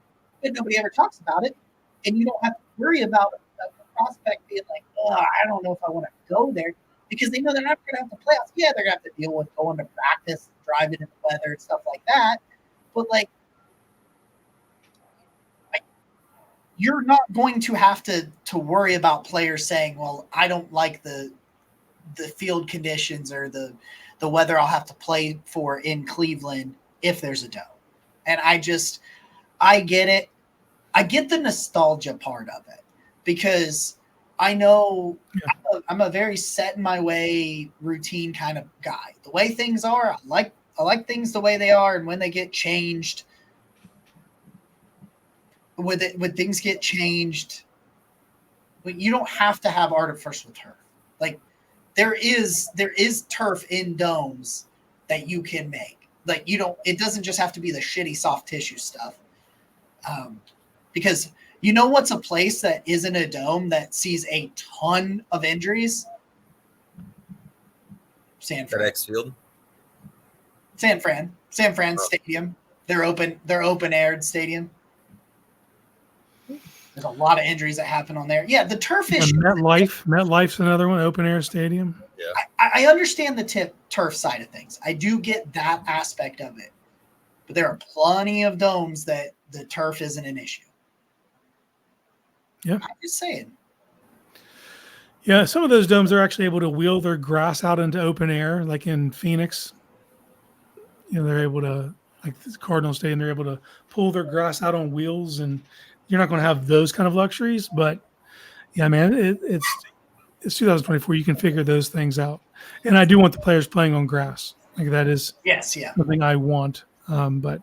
nobody ever talks about it. And you don't have to worry about the prospect being like, oh, I don't know if I want to go there, because they know they're not going to have to play. Yeah, they're going to have to deal with going to practice, driving in the weather and stuff like that. But, like, you're not going to have to worry about players saying, well, I don't like the field conditions or the weather I'll have to play for in Cleveland if there's a dome. And I get it. I get the nostalgia part of it, because I know I'm a very set in my way routine kind of guy. The way things are, I like things the way they are, and when they get changed, when things get changed, you don't have to have artificial turf. Like, there is turf in domes that you can make. Like, it doesn't just have to be the shitty soft tissue stuff. Because what's a place that isn't a dome that sees a ton of injuries? San Fran. FedEx Field. San Fran Stadium. They're open aired stadium. There's a lot of injuries that happen on there. Yeah, the turf issue. MetLife's another one, open air stadium. Yeah, I understand the turf side of things. I do get that aspect of it, but there are plenty of domes that the turf isn't an issue. Yeah, I'm just saying. Yeah, some of those domes are actually able to wheel their grass out into open air, like in Phoenix. They're able to, like the Cardinal Stadium, they're able to pull their grass out on wheels, and you're not going to have those kind of luxuries. But yeah, man, it's 2024. You can figure those things out. And I do want the players playing on grass. Like that is Yes, yeah. something I want. But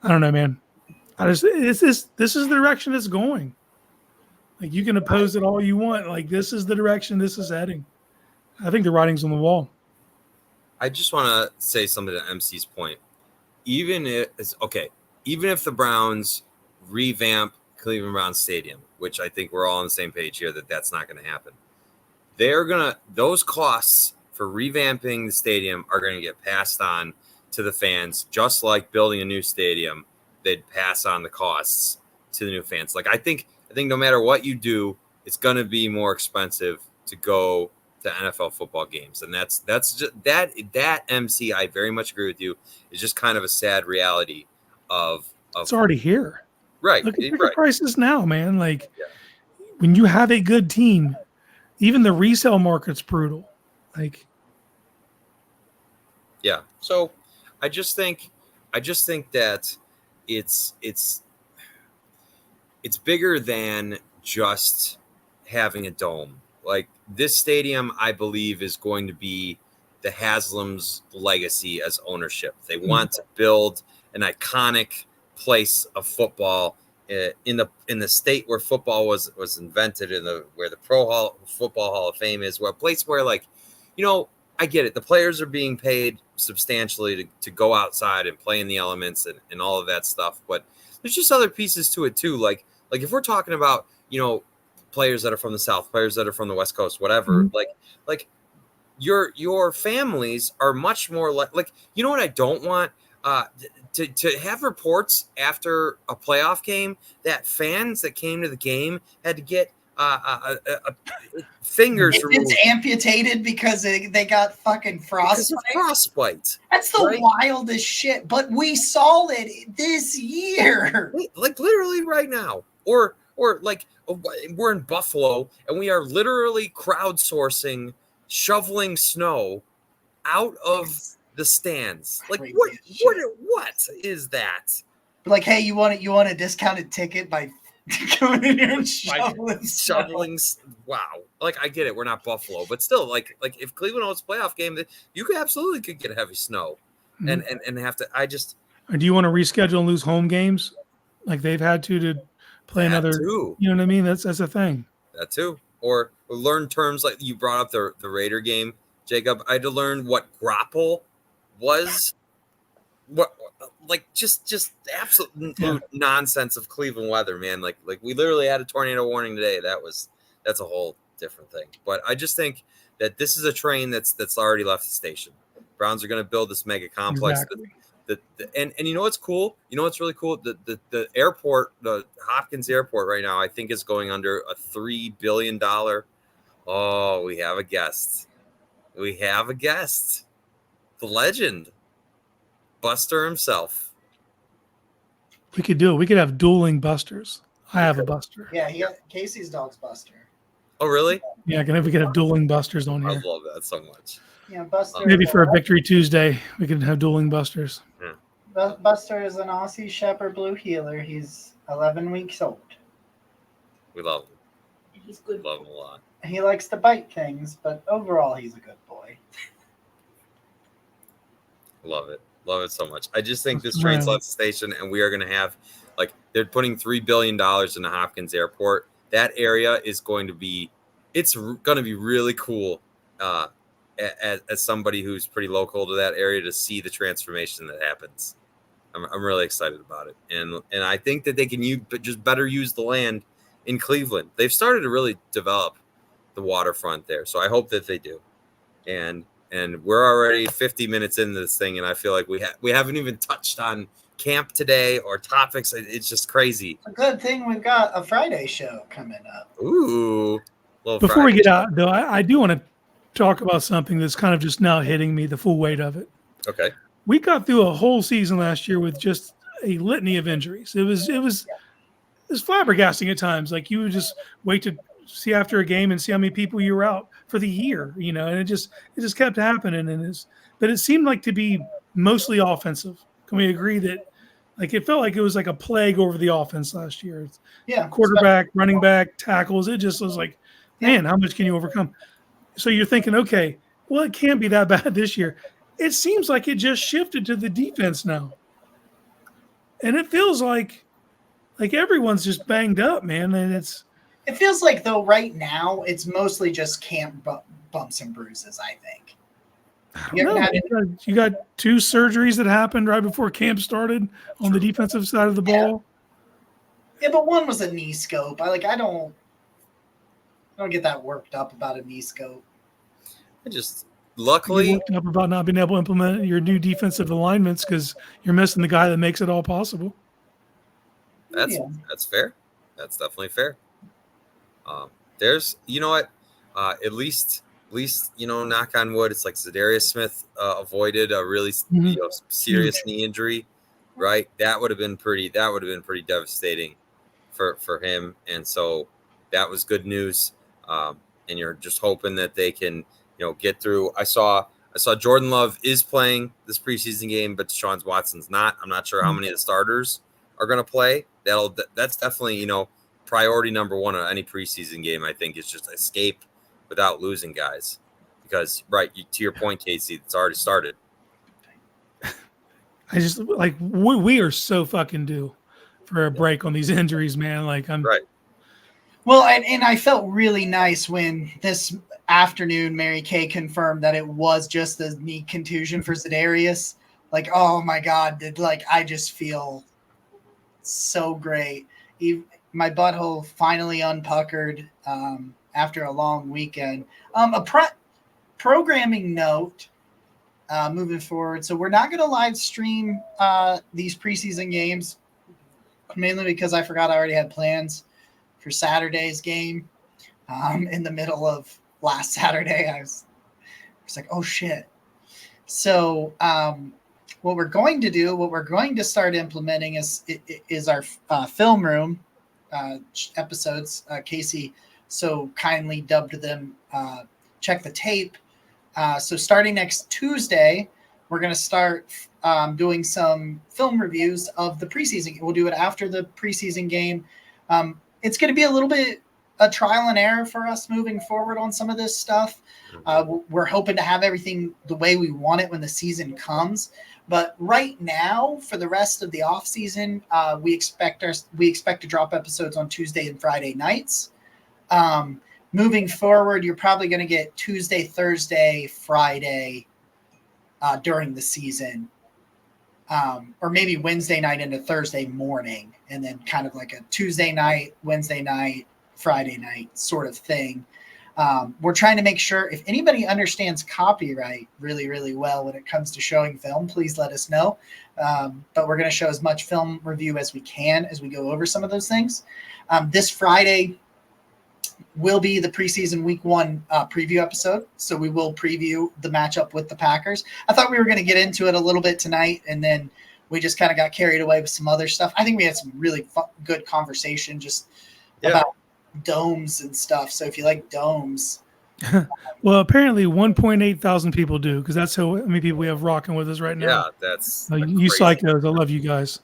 I don't know, man. This is the direction it's going. Like you can oppose it all you want. Like this is the direction this is heading. I think the writing's on the wall. I just want to say something to MC's point. Even if the Browns revamp Cleveland Browns Stadium, which I think we're all on the same page here that that's not going to happen. Those costs for revamping the stadium are going to get passed on to the fans, just like building a new stadium. They'd pass on the costs to the new fans. Like I think no matter what you do, it's going to be more expensive to go to NFL football games, and that's just that MC. I very much agree with you. Is just kind of a sad reality of it's already here. Right. Look at ticket prices now, man. Like when you have a good team, even the resale market's brutal. Like, yeah. So I just think that it's bigger than just having a dome. Like this stadium, I believe, is going to be the Haslam's legacy as ownership. They want to build an iconic place of football in the state where football was invented, where the Football Hall of Fame is, where a place where, like, you know, I get it. The players are being paid substantially to go outside and play in the elements and all of that stuff. But there's just other pieces to it too. Like if we're talking about, you know, players that are from the South, players that are from the West Coast, whatever, like your families are much more like, you know what I don't want? To have reports after a playoff game that fans that came to the game had to get fingers it's amputated because they got fucking frostbite. That's the wildest shit. But we saw it this year, like literally right now, or like we're in Buffalo and we are literally crowdsourcing, shoveling snow out of the stands. Like what is that? Like, hey, you want a discounted ticket by going in here and shoveling? Wow. Like I get it, we're not Buffalo, but still, like if Cleveland hosts a playoff game, you could get heavy snow and have to. Or do you want to reschedule and lose home games like they've had to play another? Too. You know what I mean? That's a thing. That too. Or learn terms like you brought up the Raider game, Jacob. I had to learn what grapple was. What, like just absolute nonsense of Cleveland weather, man. Like we literally had a tornado warning today. That's a whole different thing. But I just think that this is a train that's already left the station. Browns are going to build this mega complex. Exactly. And you know what's cool? You know what's really cool? The airport, the Hopkins Airport right now, I think is going under a $3 billion. Oh, we have a guest. The legend, Buster himself. We could do it. We could have dueling Busters. I have a Buster. Yeah, Casey's dog's Buster. Oh, really? Yeah, we could have dueling Busters on here. I love that so much. Yeah, Buster. Maybe for a Victory Tuesday, we could have dueling Busters. Yeah. Buster is an Aussie Shepherd Blue Heeler. He's 11 weeks old. We love him. He's good. Love him a lot. He likes to bite things, but overall, he's a good boy. Love it so much. I just think this train's left the station, and we are going to have, like, they're putting $3 billion in the Hopkins Airport. That area is going to be really cool. As somebody who's pretty local to that area, to see the transformation that happens. I'm really excited about it. And I think that they can just better use the land in Cleveland. They've started to really develop the waterfront there. So I hope that they do. And we're already 50 minutes into this thing, and I feel like we haven't even touched on camp today or topics. It's just crazy. It's a good thing we've got a Friday show coming up. Ooh. Before we get out, though, I do want to talk about something that's kind of just now hitting me, the full weight of it. Okay. We got through a whole season last year with just a litany of injuries. It was flabbergasting at times. Like you would just wait to see after a game and see how many people you were out for the year, you know, and it just kept happening. But it seemed like to be mostly offensive. Can we agree that, like, it felt like it was like a plague over the offense last year? Yeah. Quarterback, running back, tackles. It just was like Man, how much can you overcome? So you're thinking, okay, well, it can't be that bad this year. It seems like it just shifted to the defense now. And it feels like everyone's just banged up, man. And it's It feels like, though, right now, it's mostly just camp bumps and bruises, I think. You haven't no, had any- you got 2 surgeries that happened right before camp started on the defensive side of the ball. Yeah, but one was a knee scope. I don't get that worked up about a knee scope. I just You luckily worked up about not being able to implement your new defensive alignments because you're missing the guy that makes it all possible. that's fair. That's definitely fair. There's you know what, at least knock on wood, it's like Zadarius Smith avoided a really serious knee injury, right? That would have been pretty devastating for him, and so that was good news. And you're just hoping that they can get through. I saw Jordan Love is playing this preseason game, but Deshaun Watson's not. I'm not sure how many of the starters are going to play. That's definitely priority number one on any preseason game. I think is just escape without losing guys, because to your point, Casey, it's already started. I just we are so fucking due for a break on these injuries, man. Right. Well, and I felt really nice when this afternoon Mary Kay confirmed that it was just a knee contusion for Zadarius. Oh my God, I just feel so great. My butthole finally unpuckered after a long weekend. Programming note moving forward. So we're not going to live stream these preseason games, mainly because I forgot I already had plans for Saturday's game. In the middle of last Saturday, I was like, oh shit. So what we're going to start implementing is our film room episodes. Casey so kindly dubbed them Check the Tape. So starting next Tuesday, we're going to start doing some film reviews of the preseason. We'll do it after the preseason game. It's going to be a little bit a trial and error for us moving forward on some of this stuff. We're hoping to have everything the way we want it when the season comes. But right now, for the rest of the off season, we expect to drop episodes on Tuesday and Friday nights. Moving forward, you're probably going to get Tuesday, Thursday, Friday during the season, or maybe Wednesday night into Thursday morning, and then kind of like a Tuesday night, Wednesday night, Friday night sort of thing. We're trying to make sure if anybody understands copyright really, really well when it comes to showing film, please let us know. But we're going to show as much film review as we can as we go over some of those things. This Friday will be the preseason week 1 preview episode. So we will preview the matchup with the Packers. I thought we were going to get into it a little bit tonight, and then we just kind of got carried away with some other stuff. I think we had some really good conversation about domes and stuff. So if you like domes. Well, apparently 1.8 thousand people do, because that's how many people we have rocking with us right now. Yeah, that's you psychos. I love you guys.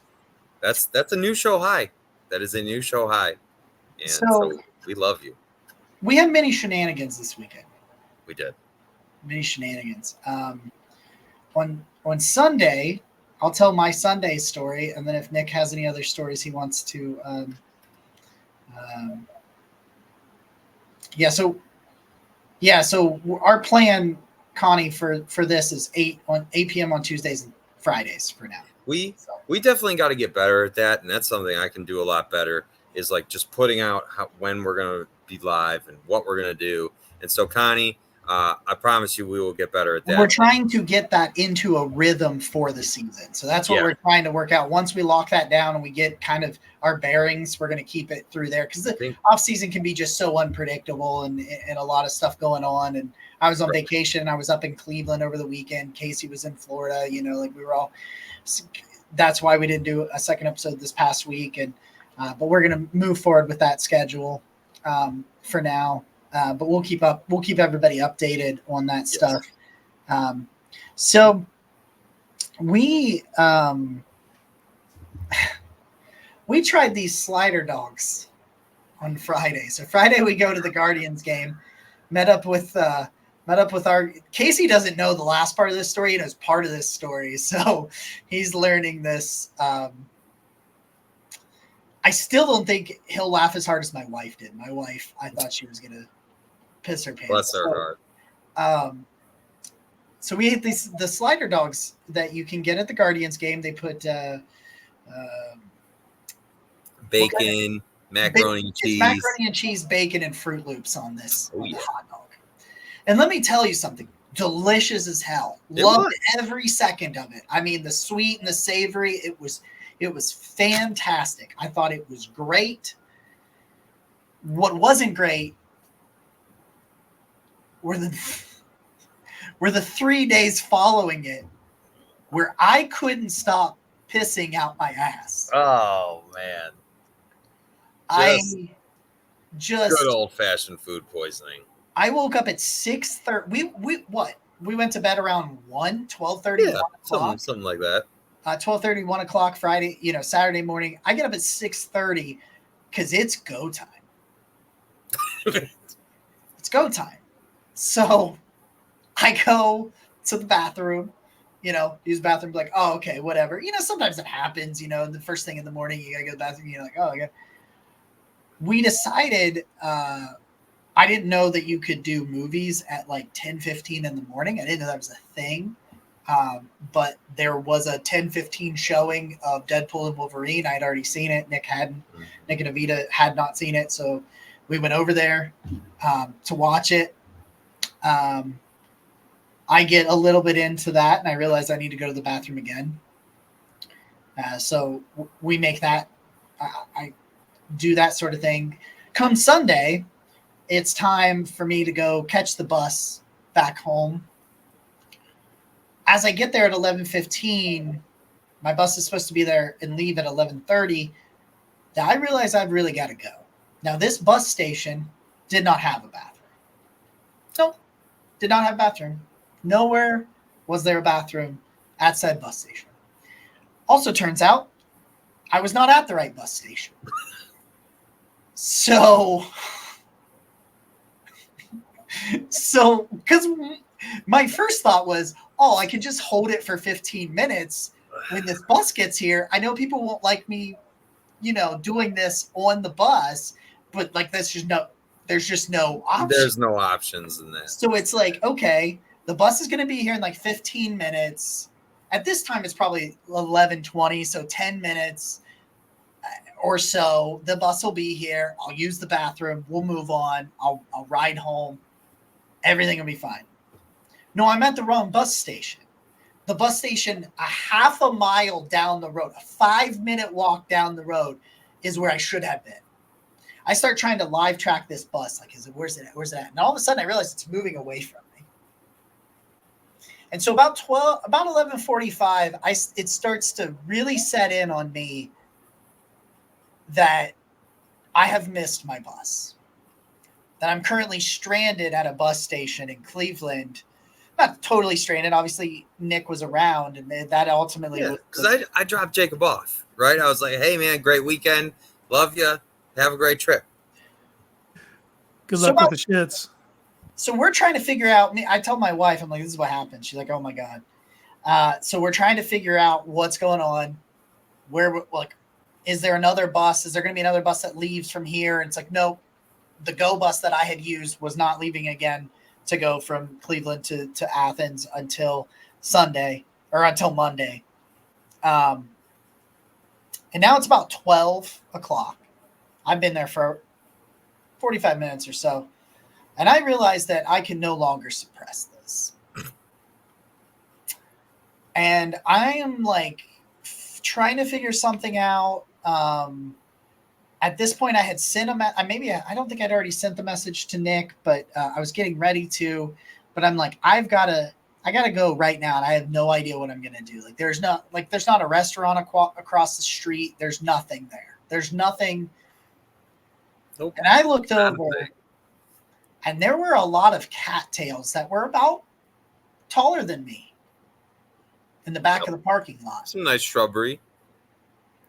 That's a new show high. That is a new show high. And so we love you. We had many shenanigans this weekend. We did. Many shenanigans. On Sunday, I'll tell my Sunday story, and then if Nick has any other stories he wants to So our plan, Connie, for this is 8 p.m. on Tuesdays and Fridays for now. We definitely got to get better at that, and that's something I can do a lot better, is like just putting out when we're going to be live and what we're going to do. And so, Connie, I promise you we will get better at that. We're trying to get that into a rhythm for the season. So that's what we're trying to work out. Once we lock that down and we get kind of our bearings, we're going to keep it through there, because the off season can be just so unpredictable and a lot of stuff going on. And I was on vacation. I was up in Cleveland over the weekend. Casey was in Florida, we were all, that's why we didn't do a second episode this past week. And, but we're going to move forward with that schedule for now. But we'll keep everybody updated on that stuff. So we tried these slider dogs on Friday. So Friday we go to the Guardians game. Met up with our Casey doesn't know the last part of this story. He knows part of this story, so he's learning this. I still don't think he'll laugh as hard as my wife did. My wife, I thought she was gonna piss her pants. Bless her heart. So we hit the slider dogs that you can get at the Guardians game. They put Bacon, macaroni and cheese. Macaroni and cheese, bacon, and Fruit Loops on this yeah. hot dog. And let me tell you something. Delicious as hell. It Loved was. every second of it. I mean, the sweet and the savory, it was fantastic. I thought it was great. What wasn't great were the 3 days following it where I couldn't stop pissing out my ass. Oh man. Just good old fashioned food poisoning. I woke up at 6:30. We went to bed around 12:30, 1 o'clock. Something like that. 12:30, 1 o'clock Friday, Saturday morning. I get up at 6:30 because it's go time. It's go time. So I go to the bathroom, use the bathroom, like, oh, okay, whatever. Sometimes it happens, the first thing in the morning, you gotta go to the bathroom, you're like, oh, okay. We decided, I didn't know that you could do movies at like 10:15 in the morning. I didn't know that was a thing. But there was a 10:15 showing of Deadpool and Wolverine. I had already seen it. Nick and Avita had not seen it. So we went over there to watch it. I get a little bit into that and I realize I need to go to the bathroom again. So we make that. I do that sort of thing. Come Sunday, it's time for me to go catch the bus back home. As I get there at 11:15, my bus is supposed to be there and leave at 11:30. I realize I've really got to go. Now, this bus station did not have a bathroom. No, did not have a bathroom. Nowhere was there a bathroom at said bus station. Also turns out I was not at the right bus station. So because my first thought was, oh, I can just hold it for 15 minutes when this bus gets here. I know people won't like me, doing this on the bus, but like there's just no option. There's no options in that. So it's like, okay, the bus is going to be here in like 15 minutes. At this time, it's probably 11:20, so 10 minutes or so. The bus will be here. I'll use the bathroom. We'll move on. I'll ride home. Everything will be fine. No, I'm at the wrong bus station. The bus station, a half a mile down the road, a 5-minute walk down the road is where I should have been. I start trying to live track this bus. Like, where's it at? And all of a sudden I realize it's moving away from me. And so about 11:45, it starts to really set in on me that I have missed my bus. That I'm currently stranded at a bus station in Cleveland. Not totally stranded. Obviously, Nick was around, and that ultimately was because I dropped Jacob off, right? I was like, hey, man, great weekend. Love you. Have a great trip. Good luck with the shits. So we're trying to figure out. I told my wife, I'm like, this is what happened. She's like, oh, my God. So we're trying to figure out what's going on. Is there another bus? Is there going to be another bus that leaves from here? And it's like, no, the GO bus that I had used was not leaving again to go from Cleveland to Athens until Sunday or until Monday. And now it's about 12 o'clock. I've been there for 45 minutes or so. And I realized that I can no longer suppress this. And I am like trying to figure something out. At this point, I had sent I don't think I'd already sent the message to Nick, but I was getting ready to. But I'm like, I gotta go right now, and I have no idea what I'm gonna do. Like, there's not a restaurant across the street. There's nothing there. There's nothing. Nope. And I looked over, and there were a lot of cattails that were about taller than me in the back of the parking lot. Some nice shrubbery,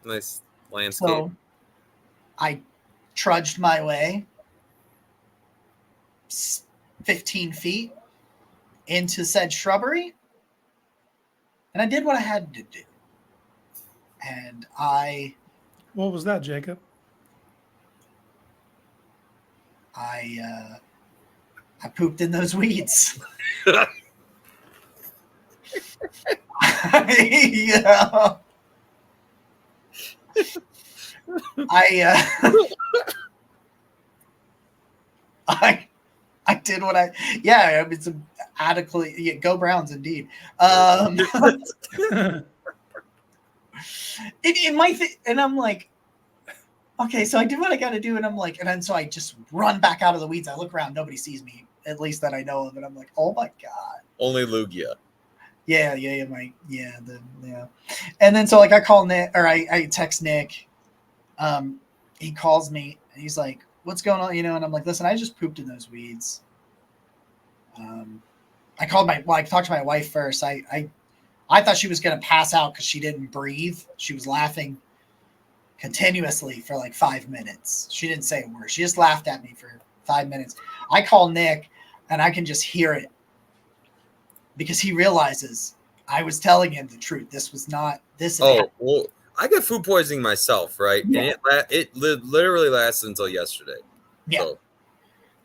nice landscape. So I trudged my way 15 feet into said shrubbery, and I did what I had to do. And What was that, Jacob? I pooped in those weeds. Yeah. I did what it's adequately. Yeah, go Browns indeed. It might, and I'm like, okay, so I did what I got to do, and I'm like, and then so I just run back out of the weeds. I look around, nobody sees me, at least that I know of, and I'm like, oh my god. Only Lugia. Yeah. And then so like I call Nick, or I text Nick. He calls me and he's like, what's going on? And I'm like, listen, I just pooped in those weeds. I talked to my wife first. I thought she was going to pass out because she didn't breathe. She was laughing continuously for like 5 minutes. She didn't say a word. She just laughed at me for 5 minutes. I call Nick and I can just hear it because he realizes I was telling him the truth. This was not this. Oh, well, I got food poisoning myself, right? Yeah. And it literally lasted until yesterday. Yeah. So,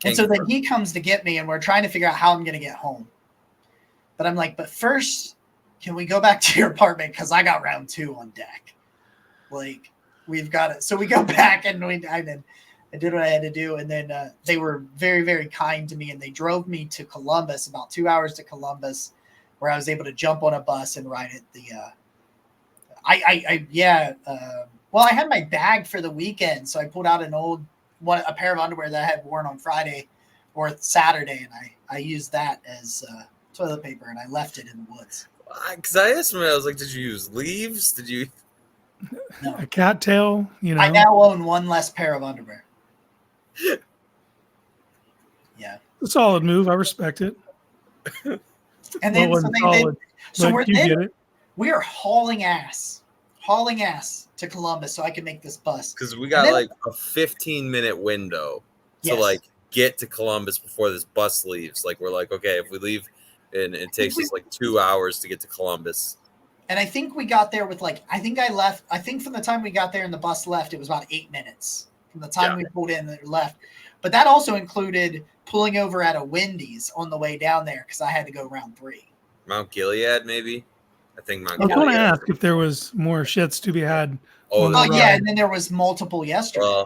and so then he comes to get me, and we're trying to figure out how I'm going to get home. But I'm like, but first, can we go back to your apartment? Because I got round 2 on deck. Like, we've got it. So we go back, and I did what I had to do. And then they were very, very kind to me, and they drove me to Columbus, about 2 hours to Columbus, where I was able to jump on a bus and ride it. Well, I had my bag for the weekend, so I pulled out a pair of underwear that I had worn on Friday or Saturday, and I used that as toilet paper, and I left it in the woods. Because I asked him, I was like, did you use leaves? Did you? No. A cattail, I now own one less pair of underwear. Yeah. A solid move. I respect it. And then we are hauling ass to Columbus so I can make this bus. Because we got like a 15-minute window to like get to Columbus before this bus leaves. Like, we're like, okay, if we leave and it takes us like 2 hours to get to Columbus. And I think we got there with I think from the time we got there and the bus left, it was about 8 minutes from the time we pulled in and left. But that also included pulling over at a Wendy's on the way down there because I had to go round 3. Mount Gilead, maybe? I think Mount Gilead. I was going to ask if there was more shits to be had. Yeah, and then there was multiple yesterday.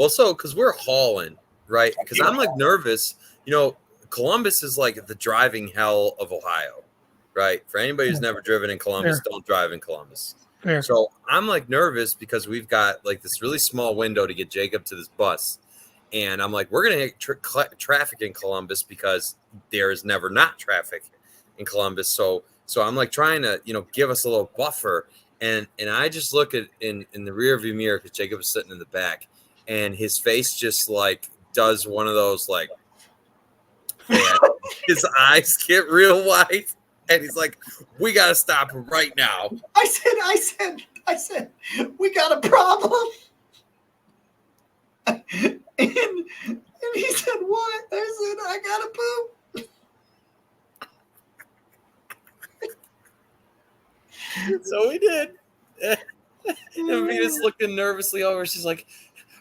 So because we're hauling, right? Because I'm like nervous. Columbus is like the driving hell of Ohio, right? For anybody who's never driven in Columbus, don't drive in Columbus. Fair. So I'm like nervous because we've got like this really small window to get Jacob to this bus. And I'm like, we're going to hit traffic in Columbus because there is never not traffic in Columbus. So I'm like trying to, give us a little buffer. And I just look at in the rear view mirror because Jacob is sitting in the back and his face just like does one of those like, and his eyes get real white. And he's like, we got to stop right now. I said, we got a problem. And he said, what? I said, I gotta poop. So we did. And Venus looking nervously over. She's like,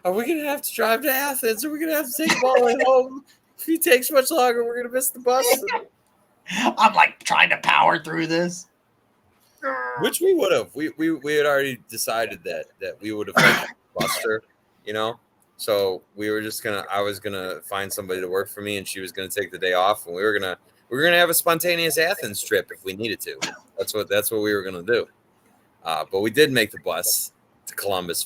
are we going to have to drive to Athens? Are we going to have to take him all the way home? If he takes much longer, we're going to miss the bus. I'm like trying to power through this. Which we would have. We had already decided that we would have like Buster, So we were just I was gonna find somebody to work for me, and she was gonna take the day off, and we were gonna have a spontaneous Athens trip if we needed to. That's what we were gonna do. But we did make the bus to Columbus.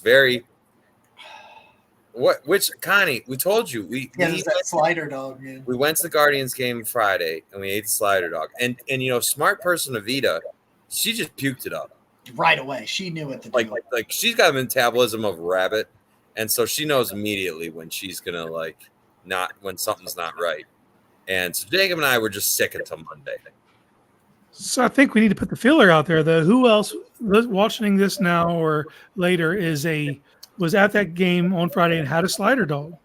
Which Connie? We told you we that slider dog, man. We went to the Guardians game Friday, and we ate the slider dog. And smart person Avita, she just puked it up right away. She knew what to do. Like she's got a metabolism of a rabbit. And so she knows immediately when she's going to when something's not right. And so Jacob and I were just sick until Monday. So I think we need to put the filler out there, though. Who else watching this now or later is a was at that game on Friday and had a slider dog.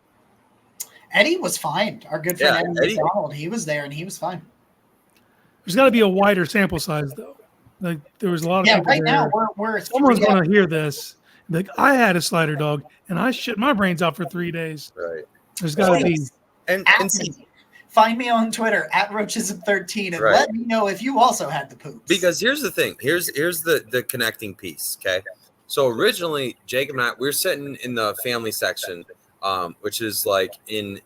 Eddie was fine. Our good friend Eddie Eddie. McDonald, he was there and he was fine. There's got to be a wider sample size, though. Like there was a lot of people right there. now we're Someone's going to hear this. Like I had a slider dog and I shit my brains out for 3 days. Right. There's got to be. And see, find me on Twitter at Roachism13 and let me know if you also had the poops. Because here's the thing. Here's the connecting piece. Okay. So originally, Jacob and I, we were sitting in the family section, which is like in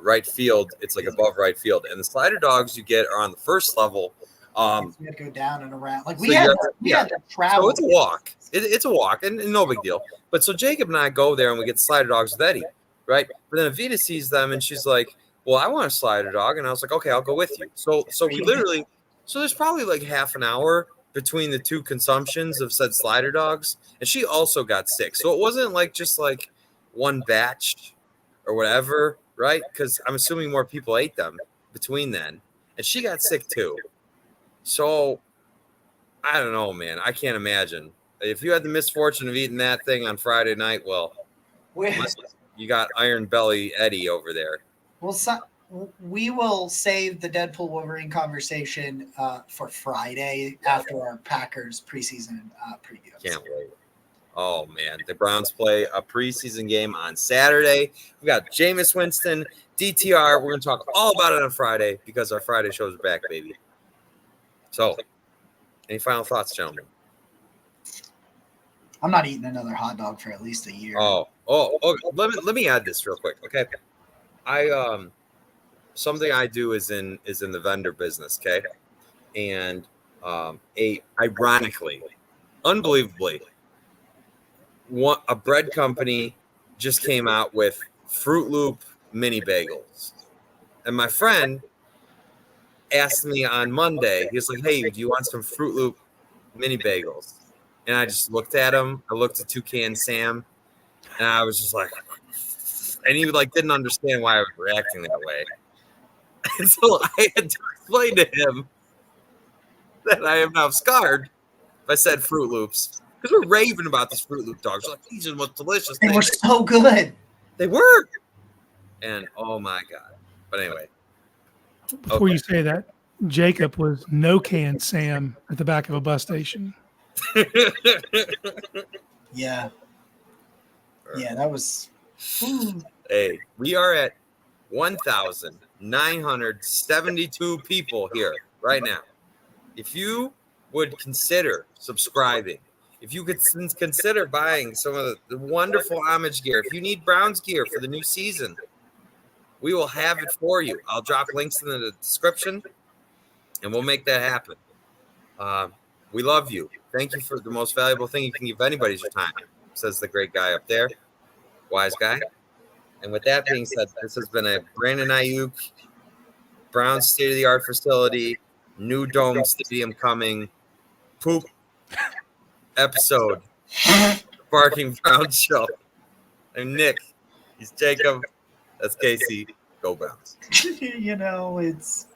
right field. It's like above right field, and the slider dogs you get are on the first level. We had to go down and around. Like we So had to travel. So it's a walk. It's a walk, and no big deal. But so Jacob and I go there, and we get the slider dogs with Eddie, right? But then Avita sees them, and she's like, well, I want a slider dog. And I was like, okay, I'll go with you. So we literally, so there's probably like half an hour between the two consumptions of said slider dogs. And she also got sick. So it wasn't like just like one batch or whatever, right? Because I'm assuming more people ate them between then. And she got sick too. So I don't know, man. I can't imagine. If you had the misfortune of eating that thing on Friday night, well, you got Iron Belly Eddie over there. We will save the Deadpool Wolverine conversation for Friday after our Packers preseason preview. Can't wait. Oh, man. The Browns play a preseason game on Saturday. We got Jameis Winston, DTR. We're going to talk all about it on Friday because our Friday shows are back, baby. So, any final thoughts, gentlemen? I'm not eating another hot dog for at least a year. Oh, let me add this real quick, okay? I something I do is in the vendor business, okay? And ironically, unbelievably, a bread company just came out with Fruit Loop mini bagels. And my friend asked me on Monday, he was like, hey, do you want some Fruit Loop mini bagels? And I just looked at him. I looked at Toucan Sam, and I was just like, and he like didn't understand why I was reacting that way. And so I had to explain to him that I am now scarred if I said Fruit Loops. Because we're raving about these Fruit Loop dogs. We're like, these are the most delicious They things. were so good. They were. And oh my God. But anyway. Before you say that, Jacob was no can Sam at the back of a bus station. Yeah. Yeah, that was. Ooh. Hey, we are at 1,972 people here right now. If you would consider subscribing, if you could consider buying some of the wonderful homage gear, if you need Browns gear for the new season, we will have it for you. I'll drop links in the description, and we'll make that happen. We love you. Thank you for the most valuable thing you can give anybody's your time, says the great guy up there, wise guy. And with that being said, this has been a Brandon Aiyuk, Browns state-of-the-art facility, new dome stadium coming, poop episode, Barking Browns show. I'm Nick. He's Jacob. That's Casey. Go Browns. You know, it's